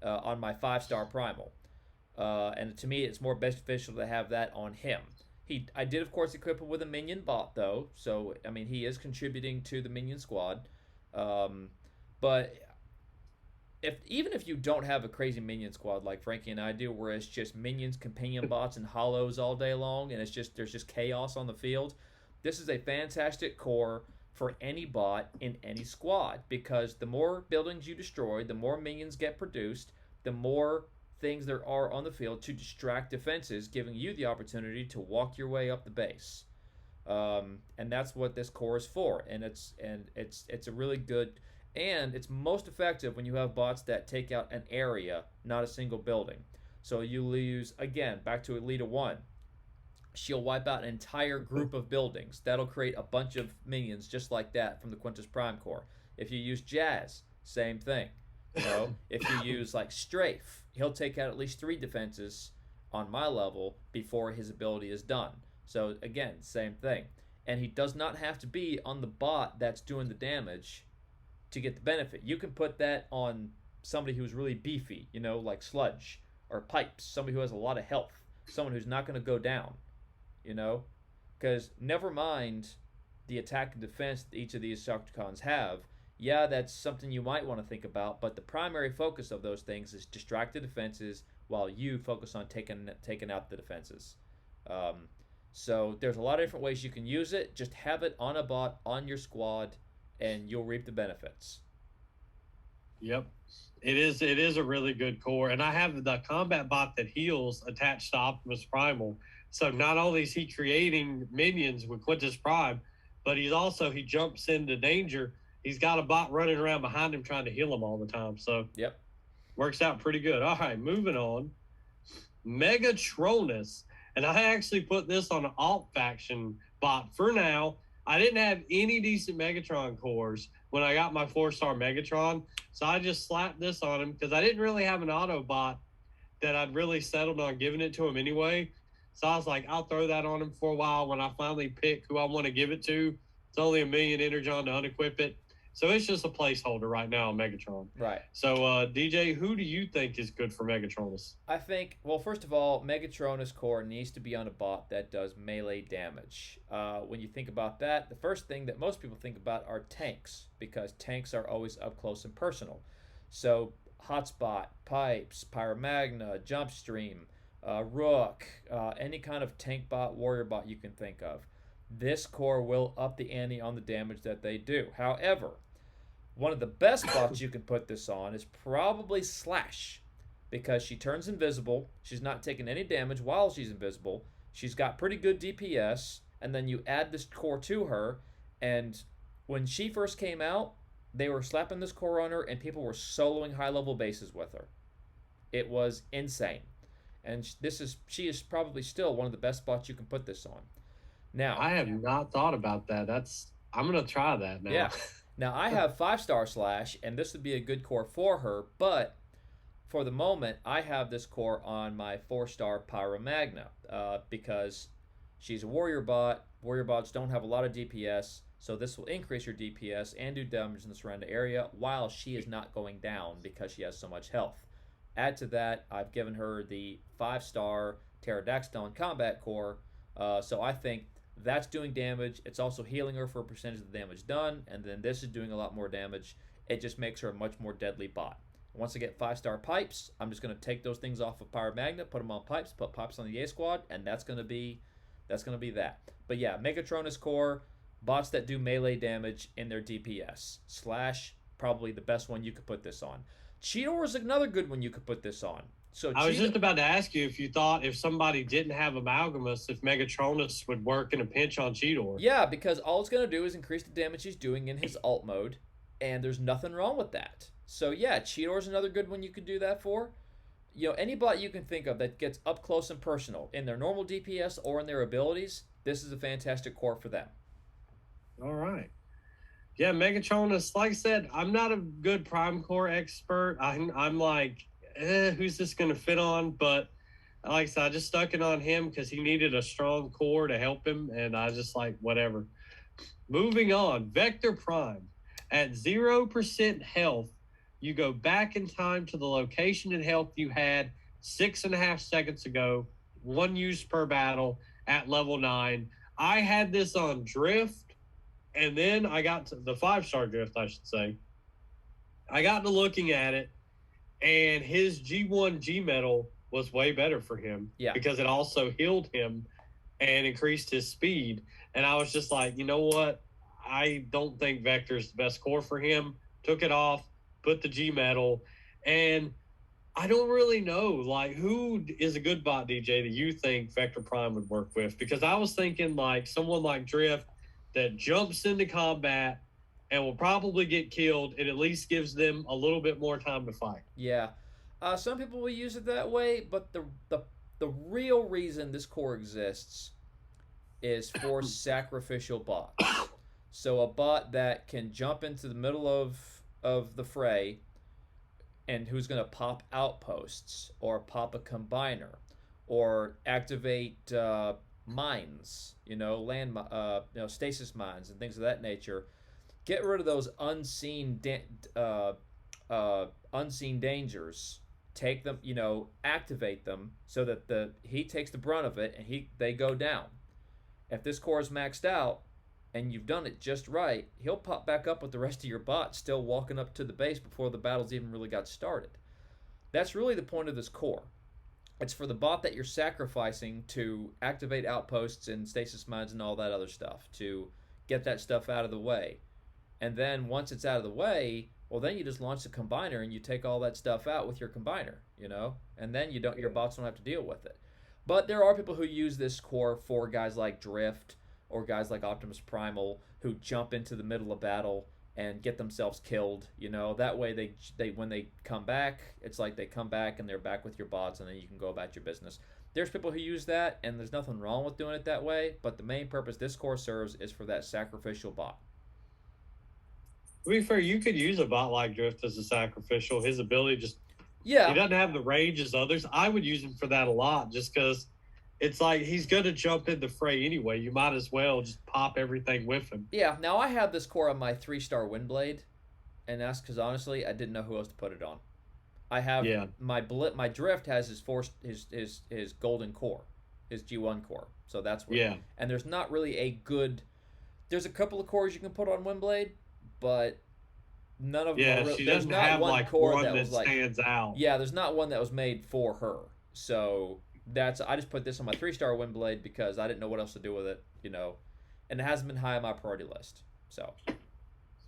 Speaker 1: on my 5-star Primal, and to me it's more beneficial to have that on him. I did of course equip him with a Minion bot though, so I mean he is contributing to the Minion Squad, but. Even if you don't have a crazy minion squad like Frankie and I do, where it's just minions, companion bots, and hollows all day long, and there's just chaos on the field, this is a fantastic core for any bot in any squad because the more buildings you destroy, the more minions get produced, the more things there are on the field to distract defenses, giving you the opportunity to walk your way up the base. And that's what this core is for, and it's a really good. And it's most effective when you have bots that take out an area, not a single building. So you use, again, back to Elita 1. She'll wipe out an entire group of buildings. That'll create a bunch of minions just like that from the Quintus Prime Core. If you use Jazz, same thing. You know, if you use like Strafe, he'll take out at least 3 defenses on my level before his ability is done. So again, same thing. And he does not have to be on the bot that's doing the damage to get the benefit. You can put that on somebody who's really beefy, you know, like Sludge or Pipes, somebody who has a lot of health, someone who's not going to go down, you know, because never mind the attack and defense that each of these Sharkticons have. Yeah, that's something you might want to think about, but the primary focus of those things is distract the defenses while you focus on taking out the defenses. So there's a lot of different ways you can use it. Just have it on a bot on your squad and you'll reap the benefits.
Speaker 6: Yep. It is a really good core. And I have the combat bot that heals attached to Optimus Primal. So not only is he creating minions with Quintus Prime, but he jumps into danger. He's got a bot running around behind him trying to heal him all the time. So
Speaker 1: Yep.
Speaker 6: works out pretty good. All right, moving on. Megatronus. And I actually put this on an alt faction bot for now. I didn't have any decent Megatron cores when I got my 4-star Megatron. So I just slapped this on him because I didn't really have an Autobot that I'd really settled on giving it to him anyway. So I was like, I'll throw that on him for a while when I finally pick who I want to give it to. It's only a million energon to unequip it. So it's just a placeholder right now on Megatron.
Speaker 1: Right.
Speaker 6: So, DJ, who do you think is good for Megatronus?
Speaker 1: I think, well, first of all, Megatronus core needs to be on a bot that does melee damage. When you think about that, the first thing that most people think about are tanks, because tanks are always up close and personal. So, Hotspot, Pipes, Pyromagna, Jumpstream, Rook, any kind of tank bot, warrior bot you can think of. This core will up the ante on the damage that they do. However, one of the best bots you can put this on is probably Slash, because she turns invisible. She's not taking any damage while she's invisible. She's got pretty good DPS, and then you add this core to her, and when she first came out, they were slapping this core on her, and people were soloing high-level bases with her. It was insane. And she is probably still one of the best bots you can put this on. Now,
Speaker 6: I have not thought about that. I'm gonna try that now.
Speaker 1: Yeah. Now, I have 5-star Slash, and this would be a good core for her, but for the moment, I have this core on my 4-star Pyromagna because she's a warrior bot. Warrior bots don't have a lot of DPS, so this will increase her DPS and do damage in the surrounding area while she is not going down because she has so much health. Add to that, I've given her the 5-star Pterodactyl combat core, so I think that's doing damage. It's also healing her for a percentage of the damage done, and then this is doing a lot more damage. It just makes her a much more deadly bot. Once I get 5-star Pipes, I'm just going to take those things off of Pyromagna, put them on Pipes, put Pipes on the A squad, and that's going to be that. But yeah, Megatronus core, bots that do melee damage in their DPS. Slash, probably the best one you could put this on. Cheetor is another good one you could put this on. So
Speaker 6: I was just about to ask you if you thought if somebody didn't have Amalgamus, if Megatronus would work in a pinch on Cheetor.
Speaker 1: Yeah, because all it's going to do is increase the damage he's doing in his alt mode, and there's nothing wrong with that. So yeah, Cheetor's another good one you could do that for. You know, any bot you can think of that gets up close and personal in their normal DPS or in their abilities, this is a fantastic core for them.
Speaker 6: All right. Yeah, Megatronus, like I said, I'm not a good Prime Core expert. I'm like, who's this going to fit on? But like I said, I just stuck it on him because he needed a strong core to help him, and I just like, whatever. Moving on, Vector Prime. At 0% health, you go back in time to the location and health you had 6.5 seconds ago, 1 use per battle at level 9. I had this on Drift, and then I got to the 5-star Drift, I should say. I got to looking at it, and his G1 G metal was way better for him because it also healed him and increased his speed. And I was just like, you know what? I don't think Vector's the best core for him. Took it off, put the G metal, and I don't really know, like, who is a good bot, DJ, that you think Vector Prime would work with? Because I was thinking, like, someone like Drift that jumps into combat and will probably get killed. It at least gives them a little bit more time to fight.
Speaker 1: Yeah. Some people will use it that way, but the real reason this core exists is for sacrificial bots. So a bot that can jump into the middle of the fray and who's going to pop outposts or pop a combiner or activate mines, stasis mines and things of that nature. Get rid of those unseen dangers. Take them, activate them so that he takes the brunt of it and they go down. If this core is maxed out and you've done it just right, he'll pop back up with the rest of your bots still walking up to the base before the battles even really got started. That's really the point of this core. It's for the bot that you're sacrificing to activate outposts and stasis mines and all that other stuff, to get that stuff out of the way. And then once it's out of the way, Well, then you just launch the combiner and you take all that stuff out with your combiner, you know, and then your bots don't have to deal with it. But there are people who use this core for guys like Drift or guys like Optimus Primal who jump into the middle of battle and get themselves killed. You know, that way they when they come back, it's like they come back and they're back with your bots, and then you can go about your business. There's people who use that, and there's nothing wrong with doing it that way. But the main purpose this core serves is for that sacrificial bot.
Speaker 6: To be fair, you could use a bot like Drift as a sacrificial. His ability just he
Speaker 1: Yeah,
Speaker 6: doesn't have the range as others. I would use him for that a lot just because it's like he's going to jump in the fray anyway. You might as well just pop everything with him.
Speaker 1: yeah. Now I have this core on my 3-star Windblade, and that's because honestly I didn't know who else to put it on. I have my Drift has his golden core, his G1 core. So that's where.
Speaker 6: Yeah.
Speaker 1: And there's not really a good. There's a couple of cores you can put on Windblade, but none of them.
Speaker 6: Yeah,
Speaker 1: Are really,
Speaker 6: she
Speaker 1: there's
Speaker 6: doesn't
Speaker 1: not
Speaker 6: have
Speaker 1: one
Speaker 6: like
Speaker 1: core
Speaker 6: one
Speaker 1: that
Speaker 6: that
Speaker 1: was like.
Speaker 6: stands out.
Speaker 1: Yeah, there's not one that was made for her. So I just put this on my 3-star Windblade because I didn't know what else to do with it, you know, and it hasn't been high on my priority list. So.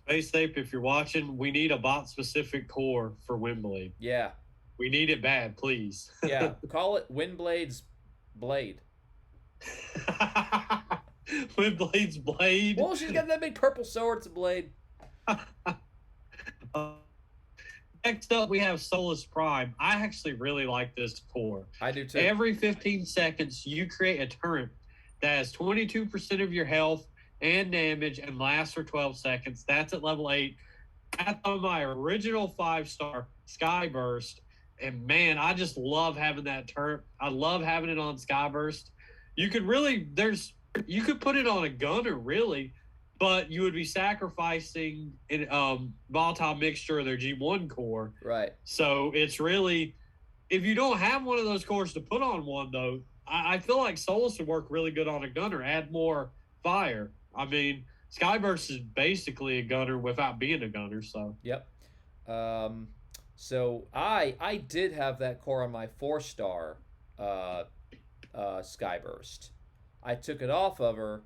Speaker 6: Space Ape, if you're watching, we need a bot specific core for Windblade.
Speaker 1: Yeah.
Speaker 6: We need it bad, please.
Speaker 1: Yeah. Call it Windblade's Blade.
Speaker 6: Windblade's blade.
Speaker 1: Well, she's got that big purple sword. It's a blade.
Speaker 6: Next up, we have Solus Prime. I actually really like this core.
Speaker 1: I do too.
Speaker 6: Every 15 seconds, you create a turret that has 22% of your health and damage and lasts for 12 seconds. That's at level 8. That's on my original 5-star Skyburst. And man, I just love having that turret. I love having it on Skyburst. You could put it on a gunner, really, but you would be sacrificing in volatile mixture of their G1 core.
Speaker 1: Right.
Speaker 6: So it's really, if you don't have one of those cores to put on one, though, I feel like Solus would work really good on a gunner, add more fire. I mean, Skyburst is basically a gunner without being a gunner, so.
Speaker 1: Yep. So I did have that core on my 4-star Skyburst. I took it off of her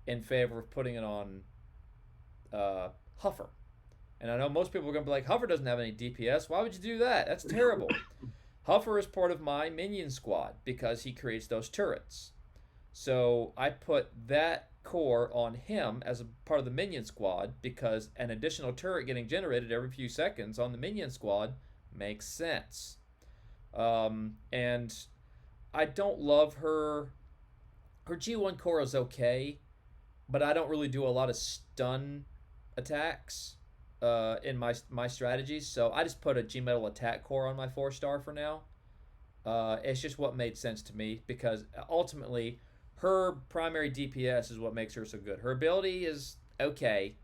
Speaker 1: in favor of putting it on Huffer. And I know most people are going to be like, Huffer doesn't have any DPS. Why would you do that? That's terrible. Huffer is part of my minion squad because he creates those turrets. So I put that core on him as a part of the minion squad because an additional turret getting generated every few seconds on the minion squad makes sense. And I don't love her. Her G1 core is okay, but I don't really do a lot of stun attacks in my strategies. So I just put a G Metal attack core on my 4-star for now. It's just what made sense to me because ultimately her primary DPS is what makes her so good. Her ability is okay,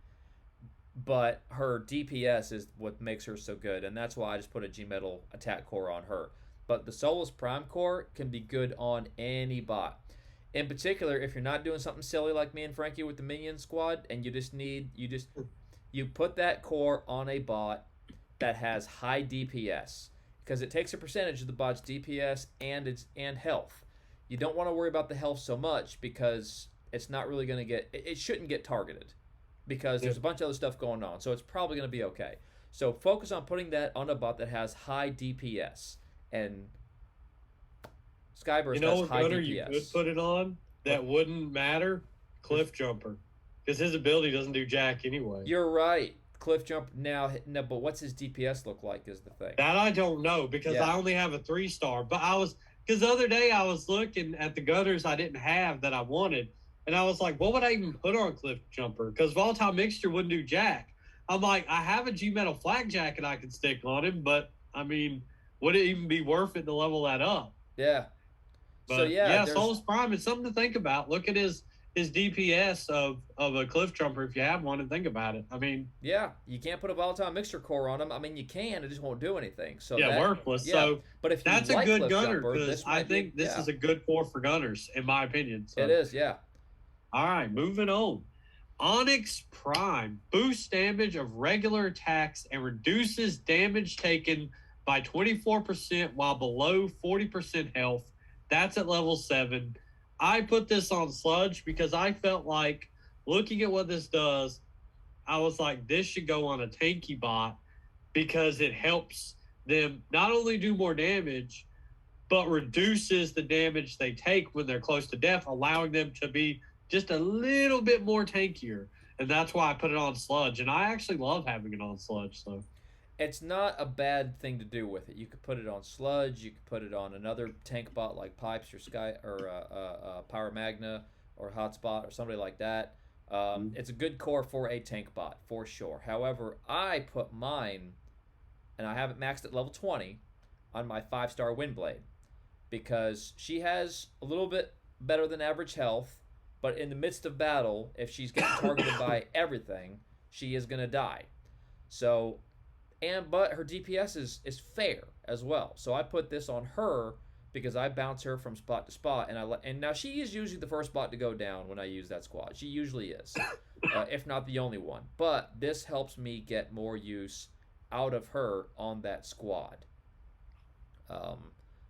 Speaker 1: but her DPS is what makes her so good, and that's why I just put a G-Metal attack core on her. But the Solus Prime core can be good on any bot. In particular, if you're not doing something silly like me and Frankie with the minion squad, and you put that core on a bot that has high DPS, because it takes a percentage of the bot's DPS and health. You don't want to worry about the health so much because it's not really going to it shouldn't get targeted because there's a bunch of other stuff going on. So it's probably going to be okay. So focus on putting that on a bot that has high DPS. And Skyburst has high DPS.
Speaker 6: You could put it on that wouldn't matter? Cliff Jumper. Because his ability doesn't do jack anyway.
Speaker 1: You're right. Cliff Jump now, no, but what's his DPS look like is the thing.
Speaker 6: That I don't know because I only have a 3-star. But because the other day I was looking at the gunners I didn't have that I wanted, and I was like, what would I even put on Cliff Jumper? Because Volatile Mixture wouldn't do jack. I'm like, I have a G-Metal Flak Jacket I could stick on him, but, I mean, would it even be worth it to level that up?
Speaker 1: Yeah.
Speaker 6: But,
Speaker 1: so, yeah.
Speaker 6: Solus Prime is something to think about. Look at his DPS of a Cliff Jumper if you have one and think about it. I mean,
Speaker 1: yeah, you can't put a Volatile Mixture core on him. I mean, you can, it just won't do anything. So
Speaker 6: worthless.
Speaker 1: Yeah.
Speaker 6: So
Speaker 1: but if
Speaker 6: that's
Speaker 1: you like
Speaker 6: a good
Speaker 1: Cliff
Speaker 6: gunner
Speaker 1: Jumper,
Speaker 6: because I think this is a good core for gunners, in my opinion. So.
Speaker 1: It is, yeah.
Speaker 6: All right, moving on. Onyx Prime boosts damage of regular attacks and reduces damage taken by 24% while below 40% health. That's at level 7. I put this on Sludge because I felt like looking at what this does, I was like, this should go on a tanky bot because it helps them not only do more damage, but reduces the damage they take when they're close to death, allowing them to be just a little bit more tankier. And that's why I put it on Sludge. And I actually love having it on Sludge. So
Speaker 1: It's not a bad thing to do with it. You could put it on Sludge. You could put it on another tank bot like Pipes or Sky or Power Magna or Hotspot or somebody like that. It's a good core for a tank bot for sure. However, I put mine, and I have it maxed at level 20 on my 5-star Windblade because she has a little bit better than average health, but in the midst of battle, if she's getting targeted by everything, she is gonna die. So, but her DPS is fair as well. So I put this on her because I bounce her from spot to spot, and now she is usually the first bot to go down when I use that squad. She usually is, if not the only one. But this helps me get more use out of her on that squad.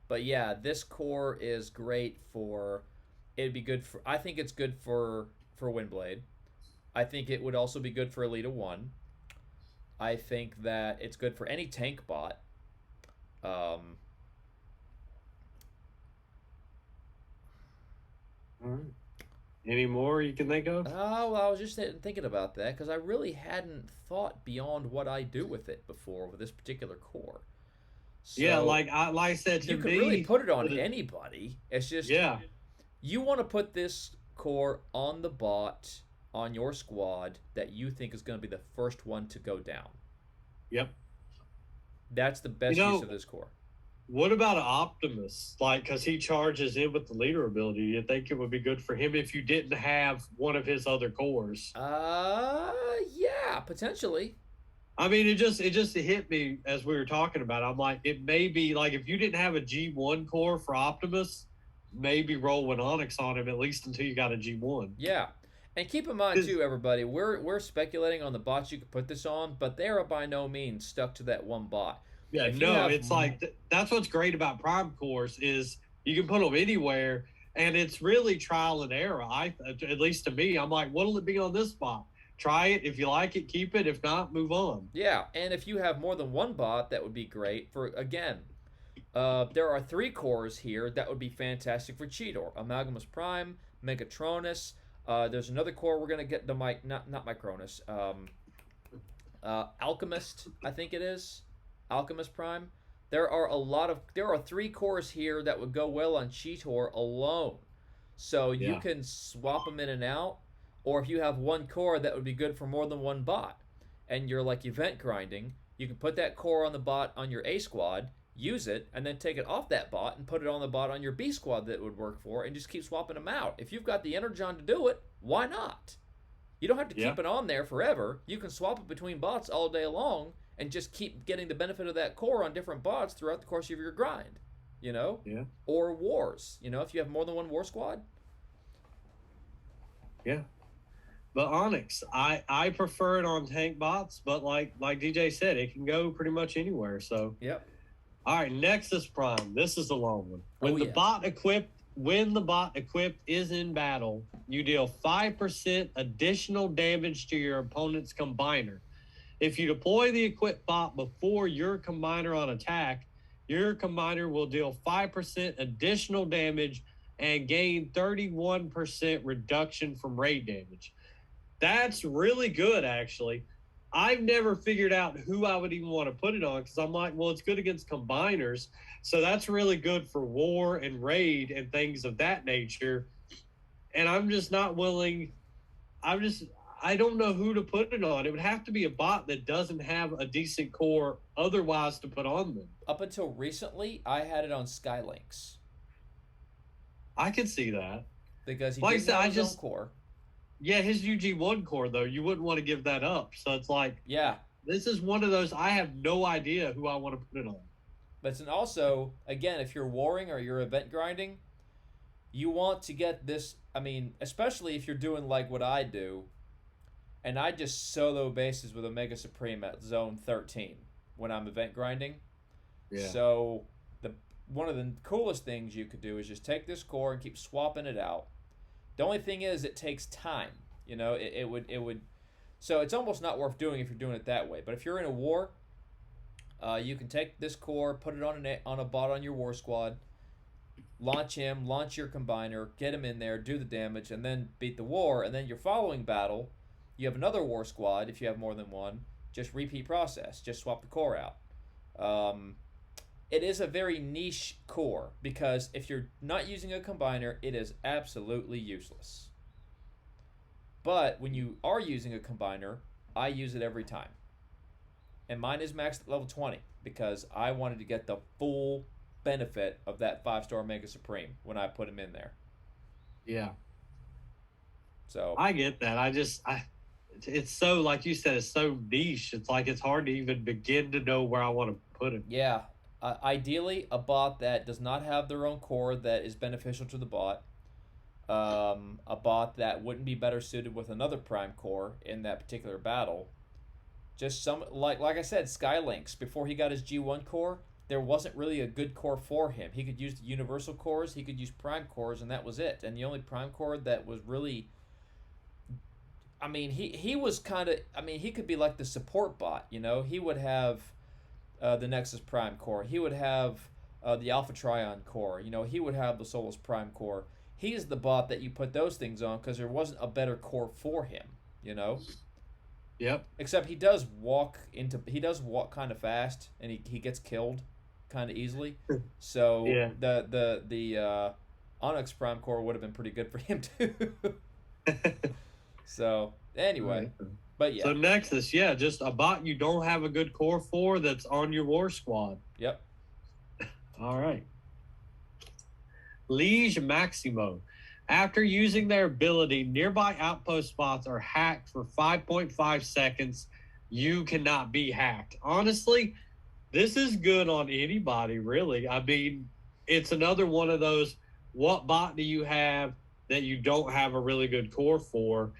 Speaker 1: But yeah, this core is great for. It'd be good for. I think it's good for Windblade. I think it would also be good for Elita 1. I think that it's good for any tank bot.
Speaker 6: all right. Any more you can think of?
Speaker 1: Oh, well, I was just thinking about that because I really hadn't thought beyond what I do with it before with this particular core. So
Speaker 6: Yeah, like I said to
Speaker 1: you could
Speaker 6: me,
Speaker 1: really put it on anybody. It's just
Speaker 6: yeah,
Speaker 1: you want to put this core on the bot on your squad that you think is going to be the first one to go down.
Speaker 6: yep.
Speaker 1: That's the best use of this core.
Speaker 6: What about an Optimus? Like, because he charges in with the leader ability. You think it would be good for him if you didn't have one of his other cores?
Speaker 1: Yeah, potentially.
Speaker 6: I mean, it just hit me as we were talking about it. I'm like, it may be like if you didn't have a G1 core for Optimus, maybe roll with Onyx on him at least until you got a G1.
Speaker 1: Yeah. And keep in mind too, everybody, we're speculating on the bots you could put this on, but they are by no means stuck to that one bot.
Speaker 6: Yeah,
Speaker 1: If you
Speaker 6: no,
Speaker 1: have
Speaker 6: it's like that's what's great about Prime cores is you can put them anywhere, and it's really trial and error. At least to me, I'm like, what'll it be on this bot? Try it. If you like it, keep it. If not, move on.
Speaker 1: Yeah, and if you have more than one bot, that would be great. For again, there are 3 cores here that would be fantastic for Cheetor. Amalgamus Prime, Megatronus. There's another core we're gonna get the not Micronus. Alchemist, I think it is. Alchemist Prime. There are 3 cores here that would go well on Cheetor alone. So you can swap them in and out, or if you have one core that would be good for more than one bot, and you're like event grinding, you can put that core on the bot on your A squad, use it, and then take it off that bot and put it on the bot on your B squad that it would work for, and just keep swapping them out. If you've got the energon to do it, why not? You don't have to keep it on there forever. You can swap it between bots all day long and just keep getting the benefit of that core on different bots throughout the course of your grind, you know?
Speaker 6: Yeah.
Speaker 1: Or wars, you know, if you have more than one war squad.
Speaker 6: Yeah. But Onyx, I prefer it on tank bots, but like DJ said, it can go pretty much anywhere. So
Speaker 1: Yep.
Speaker 6: all right, Nexus Prime. This is a long one. When the bot equipped is in battle, you deal 5% additional damage to your opponent's combiner. If you deploy the equipped bot before your combiner on attack, your combiner will deal 5% additional damage and gain 31% reduction from raid damage. That's really good, actually. I've never figured out who I would even want to put it on because I'm like, well, it's good against combiners. So that's really good for war and raid and things of that nature. And I'm just not willing. I don't know who to put it on. It would have to be a bot that doesn't have a decent core otherwise to put on them.
Speaker 1: Up until recently, I had it on Skylinks
Speaker 6: I could see that.
Speaker 1: because he
Speaker 6: Like I
Speaker 1: didn't
Speaker 6: said,
Speaker 1: have his own core.
Speaker 6: Yeah, his UG1 core, though, you wouldn't want to give that up. So it's like,
Speaker 1: Yeah.
Speaker 6: this is one of those, I have no idea who I want to put it on.
Speaker 1: But and also, again, if you're warring or you're event grinding, you want to get this. I mean, especially if you're doing like what I do, and I just solo bases with Omega Supreme at zone 13 when I'm event grinding.
Speaker 6: Yeah.
Speaker 1: So one of the coolest things you could do is just take this core and keep swapping it out. The only thing is, it takes time. You know, it would So it's almost not worth doing if you're doing it that way. But if you're in a war, you can take this core, put it on a bot on your war squad, launch him, launch your combiner, get him in there, do the damage, and then beat the war. And then your following battle, you have another war squad if you have more than one. Just repeat process. Just swap the core out. It is a very niche core because if you're not using a combiner, it is absolutely useless. But when you are using a combiner, I use it every time. And mine is maxed at level 20 because I wanted to get the full benefit of that 5-star Mega Supreme when I put him in there.
Speaker 6: Yeah.
Speaker 1: So
Speaker 6: I get that. It's so, like you said, it's so niche. It's like it's hard to even begin to know where I want to put it.
Speaker 1: yeah, ideally a bot that does not have their own core that is beneficial to the bot. A bot that wouldn't be better suited with another prime core in that particular battle. Just some like I said, Skylinks before he got his G1 core, there wasn't really a good core for him. He could use the universal cores, he could use prime cores, and that was it. And the only prime core that was really, I mean, he was kind of, I mean, he could be like the support bot. You know, he would have the Nexus Prime core. He would have the Alpha Trion core. You know, he would have the Solus Prime core. He's the bot that you put those things on because there wasn't a better core for him. You know.
Speaker 6: Yep.
Speaker 1: Except he does walk kind of fast, and he gets killed kind of easily. So
Speaker 6: Yeah.
Speaker 1: the Onyx Prime core would have been pretty good for him too. So anyway, but yeah.
Speaker 6: So Nexus, yeah, just a bot you don't have a good core for that's on your war squad.
Speaker 1: Yep.
Speaker 6: All right. Liege Maximo. After using their ability, nearby outpost spots are hacked for 5.5 seconds. You cannot be hacked. Honestly, this is good on anybody, really. I mean, it's another one of those, what bot do you have that you don't have a really good core for?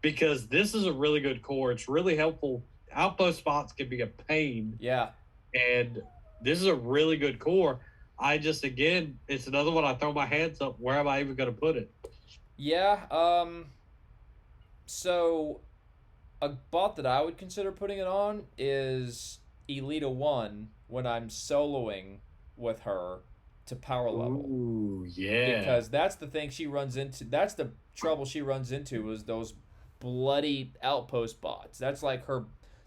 Speaker 6: Because this is a really good core. It's really helpful. Outpost spots can be a pain.
Speaker 1: Yeah.
Speaker 6: And this is a really good core. I just, again, it's another one I throw my hands up. Where am I even going to put it?
Speaker 1: Yeah. So a bot that I would consider putting it on is Elita 1 when I'm soloing with her to power level.
Speaker 6: Ooh, yeah.
Speaker 1: Because that's the thing she runs into. That's the trouble she runs into is those bloody outpost bots. That's like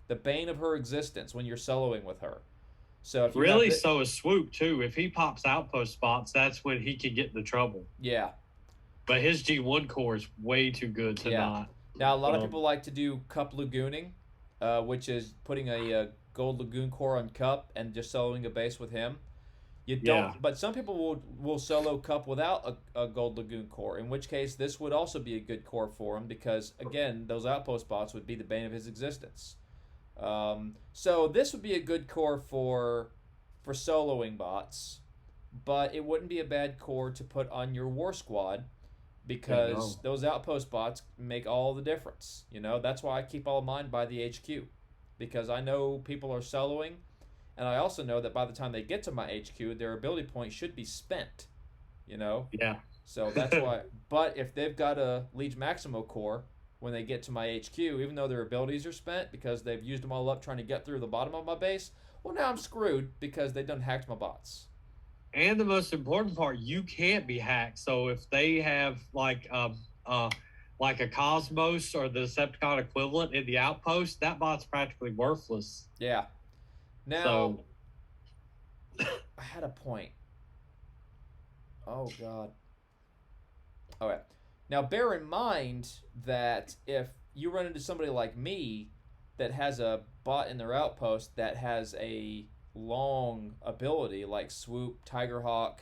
Speaker 1: the bane of her existence when you're soloing with her. So if you
Speaker 6: really, so is Swoop too. If he pops outpost spots, that's when he can get into trouble.
Speaker 1: Yeah.
Speaker 6: But his G1 core is way too good to not.
Speaker 1: Now, a lot of people like to do Cup Lagooning, which is putting a Gold Lagoon core on Cup and just soloing a base with him. You don't, but some people will solo Cup without a Gold Lagoon core, in which case this would also be a good core for him because, again, those outpost bots would be the bane of his existence. So this would be a good core for soloing bots, but it wouldn't be a bad core to put on your war squad because those outpost bots make all the difference. You know, that's why I keep all of mine by the HQ because I know people are soloing, and I also know that by the time they get to my HQ, their ability point should be spent. You know?
Speaker 6: Yeah.
Speaker 1: So that's why. But if they've got a Liege Maximo core when they get to my HQ, even though their abilities are spent because they've used them all up trying to get through the bottom of my base, well, now I'm screwed because they done hacked my bots.
Speaker 6: And the most important part, you can't be hacked. So if they have like a Cosmos or the Decepticon equivalent in the outpost, that bot's practically worthless.
Speaker 1: Yeah. Now, I had a point. Oh, God. Okay. Now, bear in mind that if you run into somebody like me that has a bot in their outpost that has a long ability like Swoop, Tigerhawk,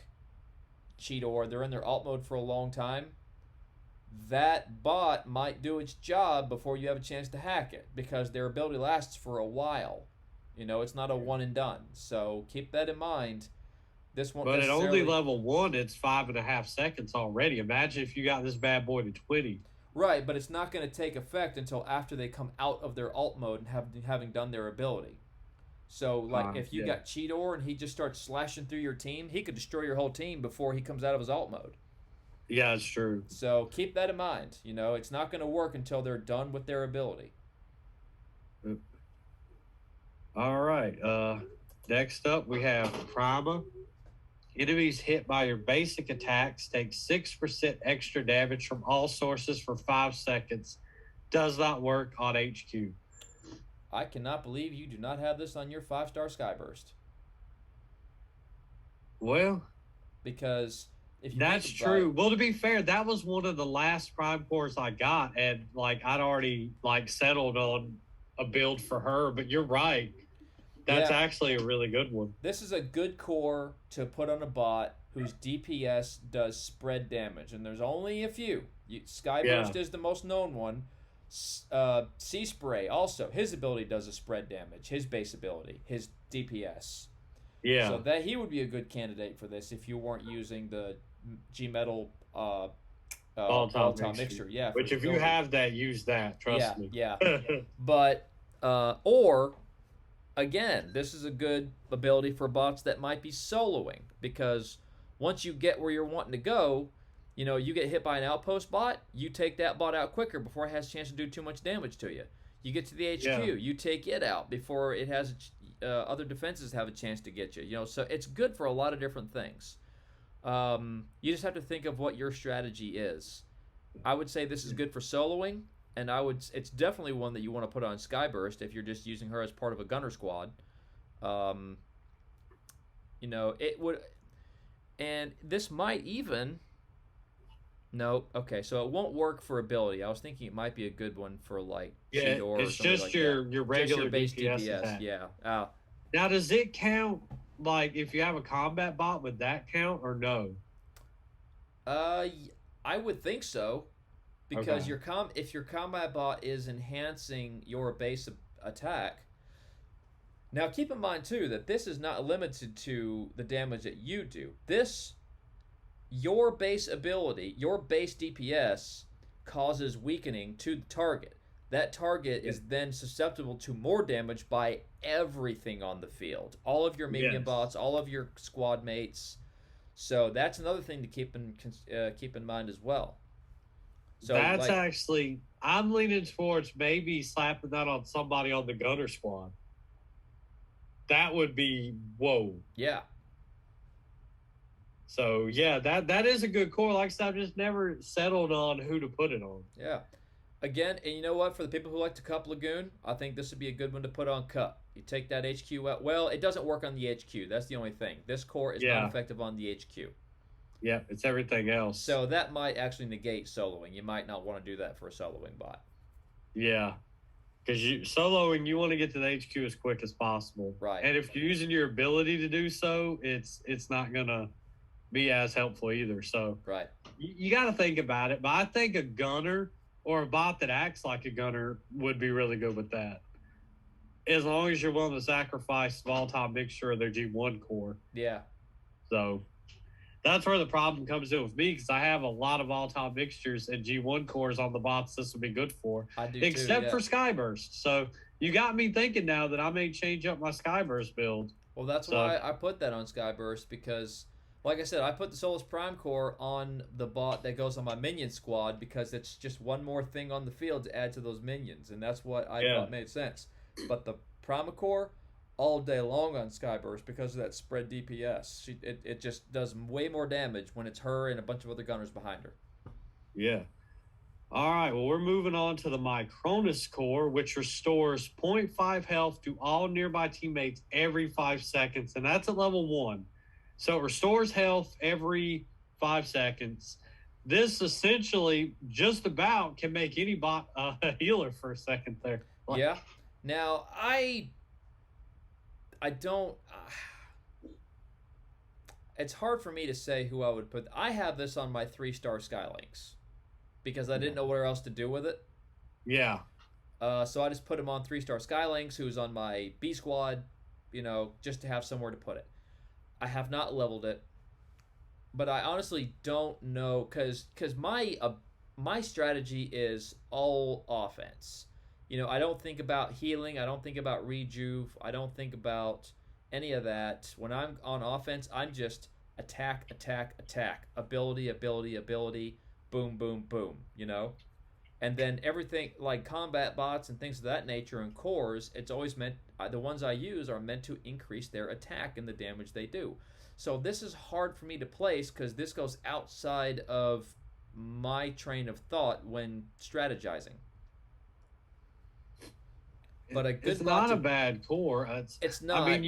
Speaker 1: Cheetor, they're in their alt mode for a long time, that bot might do its job before you have a chance to hack it because their ability lasts for a while. You know, it's not a one and done. So keep that in mind. This won't
Speaker 6: But at
Speaker 1: necessarily...
Speaker 6: only level 1, it's 5.5 seconds already. Imagine if you got this bad boy to 20.
Speaker 1: Right, but it's not going to take effect until after they come out of their alt mode and having done their ability. So, like, if you got Cheetor and he just starts slashing through your team, he could destroy your whole team before he comes out of his alt mode.
Speaker 6: Yeah, that's true.
Speaker 1: So keep that in mind. You know, it's not going to work until they're done with their ability.
Speaker 6: All right. Next up, we have Prima. Enemies hit by your basic attacks take 6% extra damage from all sources for 5 seconds. Does not work on HQ.
Speaker 1: I cannot believe you do not have this on your 5-star Skyburst.
Speaker 6: Well,
Speaker 1: Because if you
Speaker 6: that's
Speaker 1: think about
Speaker 6: true.
Speaker 1: it,
Speaker 6: Well, to be fair, that was one of the last Prime cores I got, and like I'd already like settled on a build for her. But you're right. That's
Speaker 1: yeah,
Speaker 6: actually a really good one.
Speaker 1: this is a good core to put on a bot whose DPS does spread damage, and there's only a few. Skyburst
Speaker 6: Yeah.
Speaker 1: is the most known one. Sea Spray also, his ability does a spread damage, his base ability, his DPS.
Speaker 6: Yeah.
Speaker 1: So that he would be a good candidate for this if you weren't using the G Metal
Speaker 6: Volatile
Speaker 1: mixture. Yeah, for
Speaker 6: Which,
Speaker 1: his
Speaker 6: if you
Speaker 1: ability.
Speaker 6: have that, use that. Trust me.
Speaker 1: Yeah. But or again, this is a good ability for bots that might be soloing, because once you get where you're wanting to go, you get hit by an outpost bot, you take that bot out quicker before it has a chance to do too much damage to you. You get to the HQ,
Speaker 6: Yeah.
Speaker 1: you take it out before it has other defenses have a chance to get you. So it's good for a lot of different things. You just have to think of what your strategy is. I would say this is good for soloing, and it's definitely one that you want to put on Skyburst if you're just using her as part of a gunner squad. It would, and this might even. No, okay, so it won't work for ability. I was thinking it might be a good one for like
Speaker 6: Yeah,
Speaker 1: Cheetor or
Speaker 6: it's
Speaker 1: something
Speaker 6: just
Speaker 1: like
Speaker 6: your
Speaker 1: that.
Speaker 6: your
Speaker 1: Just
Speaker 6: regular
Speaker 1: your base
Speaker 6: DPS
Speaker 1: DPS,
Speaker 6: attack.
Speaker 1: yeah.
Speaker 6: Now, does it count? Like, if you have a combat bot, would that count or no?
Speaker 1: I would think so, because
Speaker 6: Okay.
Speaker 1: if your combat bot is enhancing your base attack. Now, keep in mind too that this is not limited to the damage that you do. Your base ability, your base DPS causes weakening to the target. That target is then susceptible to more damage by everything on the field. All of your minion
Speaker 6: Yes.
Speaker 1: bots, all of your squad mates. So that's another thing to keep in mind as well. So
Speaker 6: That's actually, I'm leaning towards maybe slapping that on somebody on the gunner squad. That would be whoa.
Speaker 1: yeah,
Speaker 6: So yeah, that is a good core. Like I said, I've just never settled on who to put it on.
Speaker 1: yeah. Again, and you know what? For the people who like to cup Lagoon, I think this would be a good one to put on cup. You take that HQ out. Well, it doesn't work on the HQ. That's the only thing. This core is not effective on the HQ.
Speaker 6: Yeah, it's everything else.
Speaker 1: So that might actually negate soloing. You might not want to do that for a soloing bot.
Speaker 6: Yeah. Because soloing, you want to get to the HQ as quick as possible.
Speaker 1: Right.
Speaker 6: And if you're using your ability to do so, it's not gonna be as helpful either. So
Speaker 1: right.
Speaker 6: You got to think about it. But I think a gunner or a bot that acts like a gunner would be really good with that. As long as you're willing to sacrifice volatile mixture of their G1 core.
Speaker 1: Yeah.
Speaker 6: So that's where the problem comes in with me, because I have a lot of volatile mixtures and G1 cores on the bots this would be good for.
Speaker 1: I do
Speaker 6: except
Speaker 1: too, yeah.
Speaker 6: for Skyburst. So you got me thinking now that I may change up my Skyburst build.
Speaker 1: Well, that's why I put that on Skyburst, because, like I said, I put the Solus Prime Core on the bot that goes on my minion squad, because it's just one more thing on the field to add to those minions, and that's what I thought made sense. But the Prima Core, all day long on Skyburst, because of that spread DPS. It just does way more damage when it's her and a bunch of other gunners behind her.
Speaker 6: Yeah. All right, well, we're moving on to the Micronus Core, which restores 0.5 health to all nearby teammates every 5 seconds, and that's at level 1. So it restores health every 5 seconds. This essentially just about can make any bot a healer for a second there.
Speaker 1: Yeah. Now, I don't... it's hard for me to say who I would put. I have this on my 3-star Skylinks, because I didn't know where else to do with it.
Speaker 6: Yeah.
Speaker 1: So I just put him on 3-star Skylinks, who's on my B squad, just to have somewhere to put it. I have not leveled it, but I honestly don't know, because my strategy is all offense. I don't think about healing. I don't think about rejuve. I don't think about any of that. When I'm on offense, I'm just attack, attack, attack. Ability, ability, ability. Boom, boom, boom. And then everything like combat bots and things of that nature and cores, it's always meant, the ones I use are meant to increase their attack and the damage they do. So this is hard for me to place because this goes outside of my train of thought when strategizing. But a good
Speaker 6: it's not
Speaker 1: bot
Speaker 6: a bad core.
Speaker 1: it's not.
Speaker 6: I mean,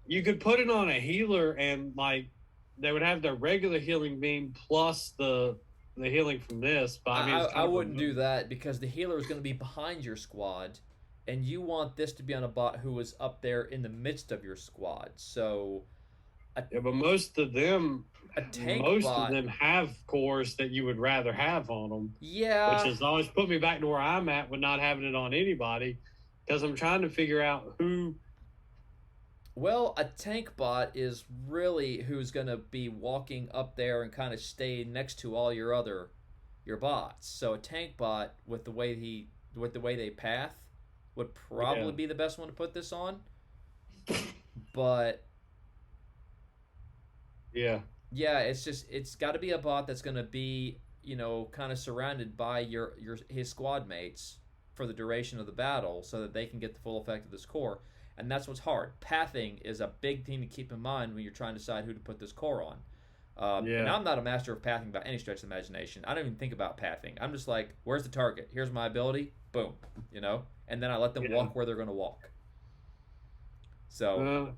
Speaker 6: you could put it on a healer and like they would have the regular healing beam plus the healing from this. But I mean, it's kind
Speaker 1: I
Speaker 6: of
Speaker 1: wouldn't do that because the healer is going to be behind your squad, and you want this to be on a bot who is up there in the midst of your squad. So
Speaker 6: Yeah, but most of them
Speaker 1: bot,
Speaker 6: have cores that you would rather have on them.
Speaker 1: Yeah,
Speaker 6: Which has always put me back to where I'm at with not having it on anybody, because I'm trying to figure out who.
Speaker 1: Well, a tank bot is really who's going to be walking up there and kind of stay next to all your bots. So a tank bot with the way they path would probably be the best one to put this on. But yeah, it's got to be a bot that's going to be, kind of surrounded by his squad mates for the duration of the battle so that they can get the full effect of this core. And that's what's hard. Pathing is a big thing to keep in mind when you're trying to decide who to put this core on. And I'm not a master of pathing by any stretch of the imagination. I don't even think about pathing. I'm just like, where's the target? Here's my ability. Boom. And then I let them walk where they're going to walk. So.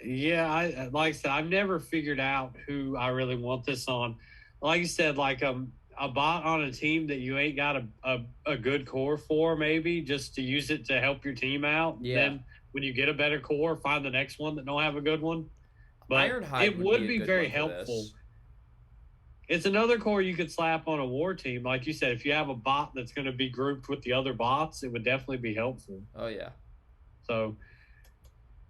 Speaker 6: I like I said, I've never figured out who I really want this on. Like you said, like a bot on a team that you ain't got a good core for, maybe just to use it to help your team out. Yeah. Then when you get a better core, find the next one that don't have a good one. But
Speaker 1: Ironhide
Speaker 6: it would be very helpful. It's another core you could slap on a war team. Like you said, if you have a bot that's going to be grouped with the other bots, it would definitely be helpful.
Speaker 1: Oh, yeah.
Speaker 6: So,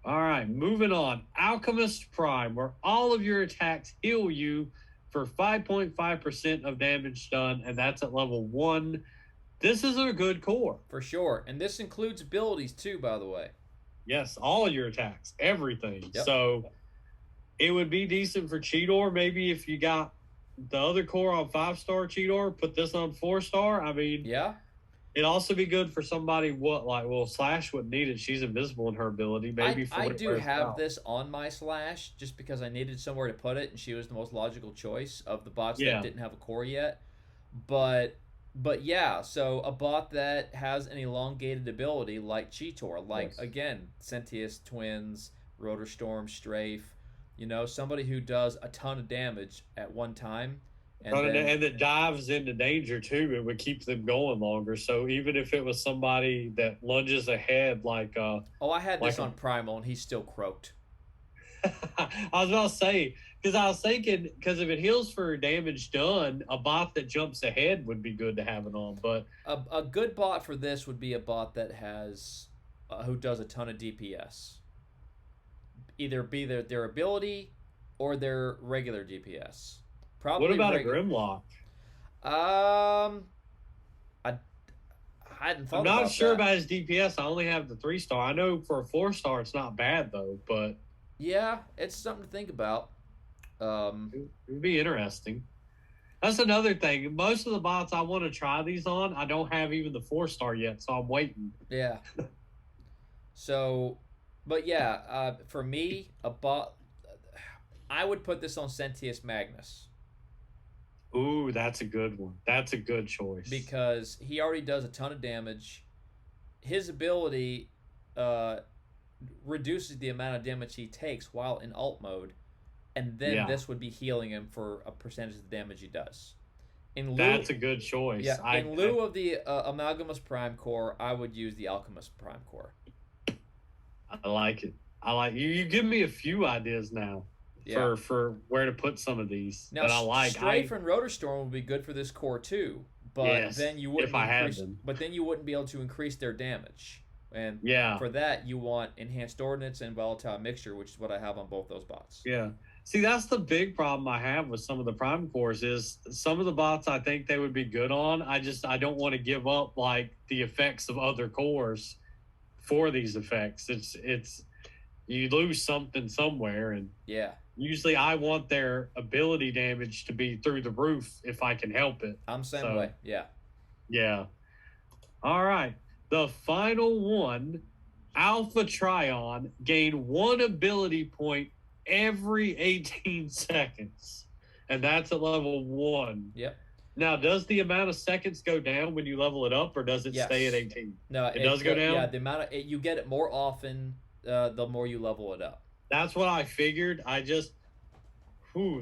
Speaker 6: all right, moving on. Alchemist Prime, where all of your attacks heal you for 5.5% of damage done, and that's at level 1. This is a good core.
Speaker 1: For sure. And this includes abilities, too, by the way.
Speaker 6: Yes, all your attacks, everything.
Speaker 1: Yep.
Speaker 6: So it would be decent for Cheetor. Maybe if you got the other core on 5-star Cheetor, put this on 4-star. I mean,
Speaker 1: yeah.
Speaker 6: It'd also be good for somebody Slash wouldn't need it. She's invisible in her ability. Maybe
Speaker 1: I do have this on my Slash just because I needed somewhere to put it, and she was the most logical choice of the bots that didn't have a core yet. But yeah, so a bot that has an elongated ability like Cheetor, again, Sentius Twins, Rotor Storm, Strafe, somebody who does a ton of damage at one time.
Speaker 6: And that dives into danger too, it would keep them going longer. So even if it was somebody that lunges ahead, like
Speaker 1: I had this on Primal, and he still croaked.
Speaker 6: I was about to say, because I was thinking, because if it heals for damage done, a bot that jumps ahead would be good to have it on. But
Speaker 1: a good bot for this would be a bot that has who does a ton of DPS. Either be their ability or their regular DPS. Probably.
Speaker 6: What about a Grimlock?
Speaker 1: I hadn't thought.
Speaker 6: I'm not sure about his DPS. I only have the 3-star. I know for a 4-star, it's not bad though. But
Speaker 1: yeah, it's something to think about.
Speaker 6: It would be interesting. That's another thing. Most of the bots I want to try these on, I don't have even the 4-star yet, so I'm waiting.
Speaker 1: Yeah. So, but yeah, for me, a bot, I would put this on Sentius Magnus.
Speaker 6: Ooh, that's a good one. That's a good choice.
Speaker 1: Because he already does a ton of damage. His ability reduces the amount of damage he takes while in alt mode. And then this would be healing him for a percentage of the damage he does.
Speaker 6: That's a good choice.
Speaker 1: Yeah, in lieu of the Amalgamous Prime Core, I would use the Alchemist Prime Core.
Speaker 6: I like it. You give me a few ideas now.
Speaker 1: Yeah.
Speaker 6: For where to put some of these
Speaker 1: now,
Speaker 6: that I like.
Speaker 1: Strafe and Rotor Storm would be good for this core too, but then you wouldn't then you wouldn't be able to increase their damage. And for that you want Enhanced Ordnance and Volatile Mixture, which is what I have on both those bots.
Speaker 6: Yeah. See, that's the big problem I have with some of the Prime cores is some of the bots I think they would be good on. I don't want to give up like the effects of other cores for these effects. It's you lose something somewhere, and usually I want their ability damage to be through the roof if I can help it.
Speaker 1: I'm same way. Yeah.
Speaker 6: Yeah. All right. The final one, Alpha Trion, gain 1 ability point every 18 seconds. And that's at level 1.
Speaker 1: Yep.
Speaker 6: Now, does the amount of seconds go down when you level it up, or does it stay at
Speaker 1: Yes.
Speaker 6: 18?
Speaker 1: No,
Speaker 6: It does go down?
Speaker 1: Yeah, the amount of you get it more often the more you level it up.
Speaker 6: That's what I figured.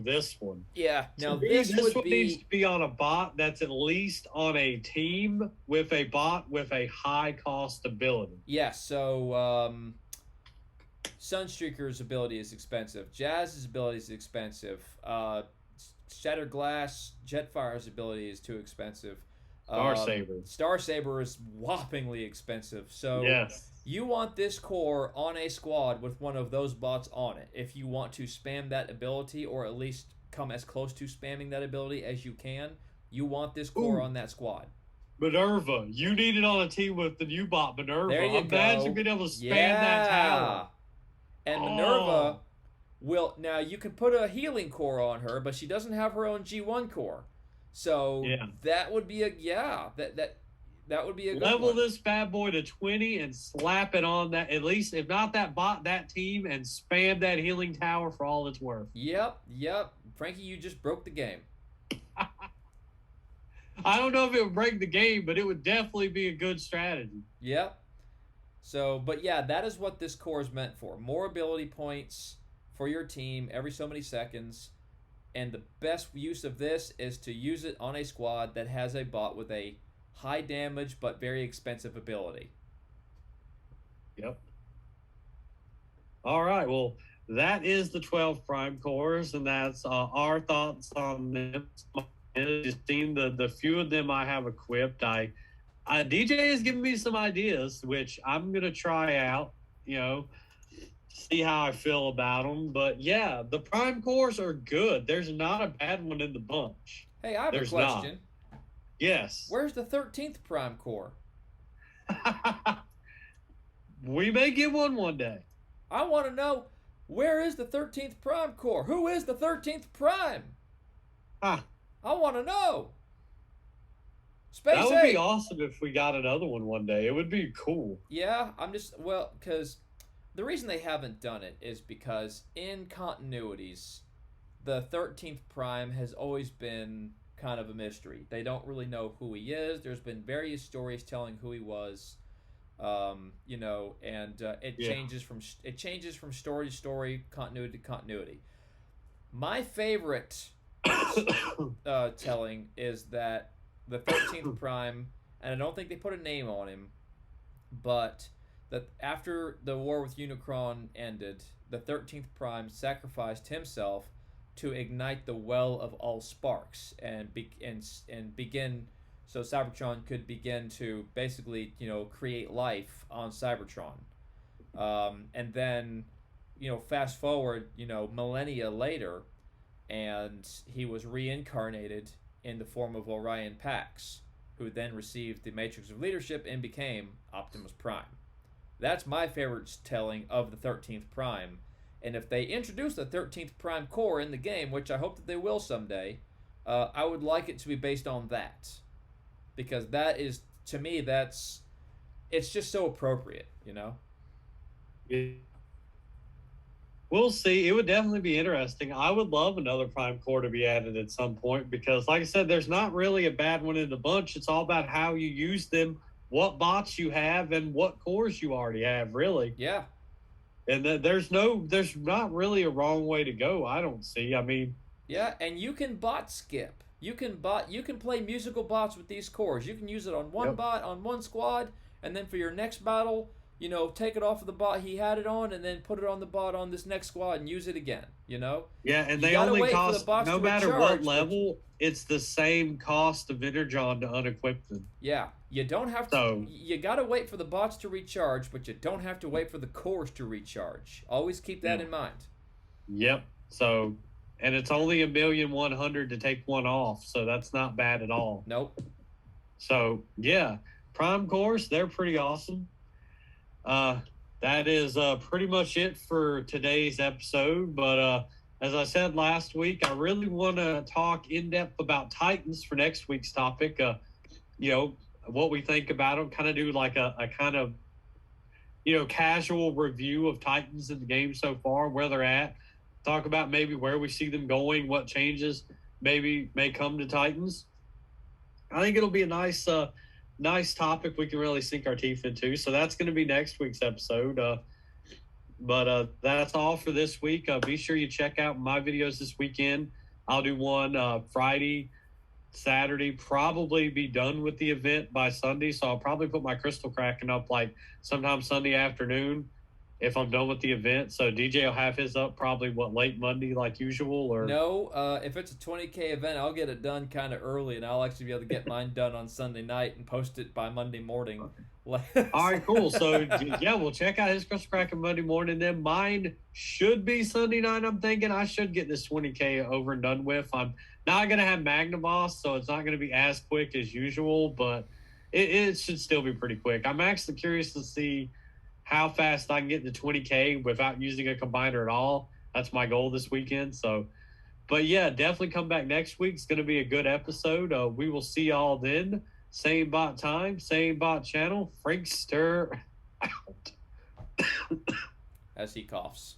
Speaker 6: This one.
Speaker 1: Yeah.
Speaker 6: To
Speaker 1: Now
Speaker 6: me,
Speaker 1: this would
Speaker 6: one needs
Speaker 1: be
Speaker 6: to be on a bot that's at least on a team with a bot with a high cost ability.
Speaker 1: yeah. So Sunstreaker's ability is expensive. Jazz's ability is expensive. Shattered Glass, Jetfire's ability is too expensive. Star Saber is whoppingly expensive. So
Speaker 6: Yes.
Speaker 1: you want this core on a squad with one of those bots on it. If you want to spam that ability, or at least come as close to spamming that ability as you can, you want this core on that squad.
Speaker 6: Minerva. You need it on a team with the new bot Minerva.
Speaker 1: There you
Speaker 6: Imagine
Speaker 1: go.
Speaker 6: being able to spam that tower.
Speaker 1: And Minerva will now you can put a healing core on her, but she doesn't have her own G1 core. So that would be that would be a good
Speaker 6: level
Speaker 1: one.
Speaker 6: this bad boy to 20 and slap it on that, at least if not that bot, that team, and spam that healing tower for all it's worth.
Speaker 1: Yep. Frankie, you just broke the game.
Speaker 6: I don't know if it would break the game, but it would definitely be a good strategy.
Speaker 1: Yep. So, but yeah, that is what this core is meant for. More ability points for your team every so many seconds. And the best use of this is to use it on a squad that has a bot with a high damage but very expensive ability.
Speaker 6: Yep. All right. Well, that is the 12 prime cores, and that's our thoughts on them. Just seen the few of them I have equipped. DJ has given me some ideas, which I'm gonna try out. See how I feel about them. But yeah, the prime cores are good. There's not a bad one in the bunch.
Speaker 1: Hey, I have a question.
Speaker 6: Yes.
Speaker 1: Where's the 13th prime core?
Speaker 6: We may get one day.
Speaker 1: I want to know, where is the 13th prime core? Who is the 13th prime? I want to know. Space
Speaker 6: That would
Speaker 1: 8.
Speaker 6: be awesome if we got another one day. It would be cool.
Speaker 1: Yeah, because the reason they haven't done it is because in continuities, the 13th prime has always been kind of a mystery. They don't really know who he is. There's been various stories telling who he was, and it changes from story to story, continuity to continuity. My favorite telling is that the 13th prime, and I don't think they put a name on him, but that after the war with Unicron ended, the 13th prime sacrificed himself to ignite the well of all sparks and begin, so Cybertron could begin to basically create life on Cybertron, and then fast forward millennia later, and he was reincarnated in the form of Orion Pax, who then received the Matrix of Leadership and became Optimus Prime. That's my favorite telling of the 13th prime. And if they introduce the 13th prime core in the game, which I hope that they will someday, I would like it to be based on that. Because that is, to me, it's just so appropriate,
Speaker 6: Yeah. We'll see. It would definitely be interesting. I would love another prime core to be added at some point because, like I said, there's not really a bad one in the bunch. It's all about how you use them, what bots you have, and what cores you already have, really.
Speaker 1: Yeah.
Speaker 6: And there's not really a wrong way to go, I don't see. I mean,
Speaker 1: yeah, and you can bot skip. You can play musical bots with these cores. You can use it on one bot on one squad, and then for your next battle, take it off of the bot he had it on, and then put it on the bot on this next squad and use it again.
Speaker 6: Yeah, and they only cost, no matter what level, it's the same cost of Energon to unequip them.
Speaker 1: Yeah, you don't have to. You got to wait for the bots to recharge, but you don't have to wait for the cores to recharge. Always keep that in mind.
Speaker 6: Yep. So, and it's only 1,100,000 to take one off, so that's not bad at all.
Speaker 1: Nope.
Speaker 6: So yeah, prime cores, they're pretty awesome. That is pretty much it for today's episode. But as I said last week, I really want to talk in depth about Titans for next week's topic. what we think about them, kind of do like a kind of, casual review of Titans in the game so far, where they're at, talk about maybe where we see them going, what changes maybe may come to Titans. I think it'll be a nice topic we can really sink our teeth into. So that's going to be next week's episode. But that's all for this week. Be sure you check out my videos this weekend. I'll do one Friday, Saturday, probably be done with the event by Sunday. So I'll probably put my crystal cracking up like sometime Sunday afternoon if I'm done with the event. So DJ will have his up probably late Monday like usual, or
Speaker 1: No, if it's a 20K event, I'll get it done kind of early, and I'll actually be able to get mine done on Sunday night and post it by Monday morning.
Speaker 6: All right, cool. So yeah, we'll check out his crystal cracking Monday morning. Then mine should be Sunday night. I'm thinking I should get this 20K over and done with. I'm not gonna have Magnaboss, so it's not gonna be as quick as usual, but it should still be pretty quick. I'm actually curious to see how fast I can get to 20K without using a combiner at all. That's my goal this weekend. So, but yeah, definitely come back next week. It's going to be a good episode. We will see y'all then. Same bot time, same bot channel. Frankster out.
Speaker 1: As he coughs.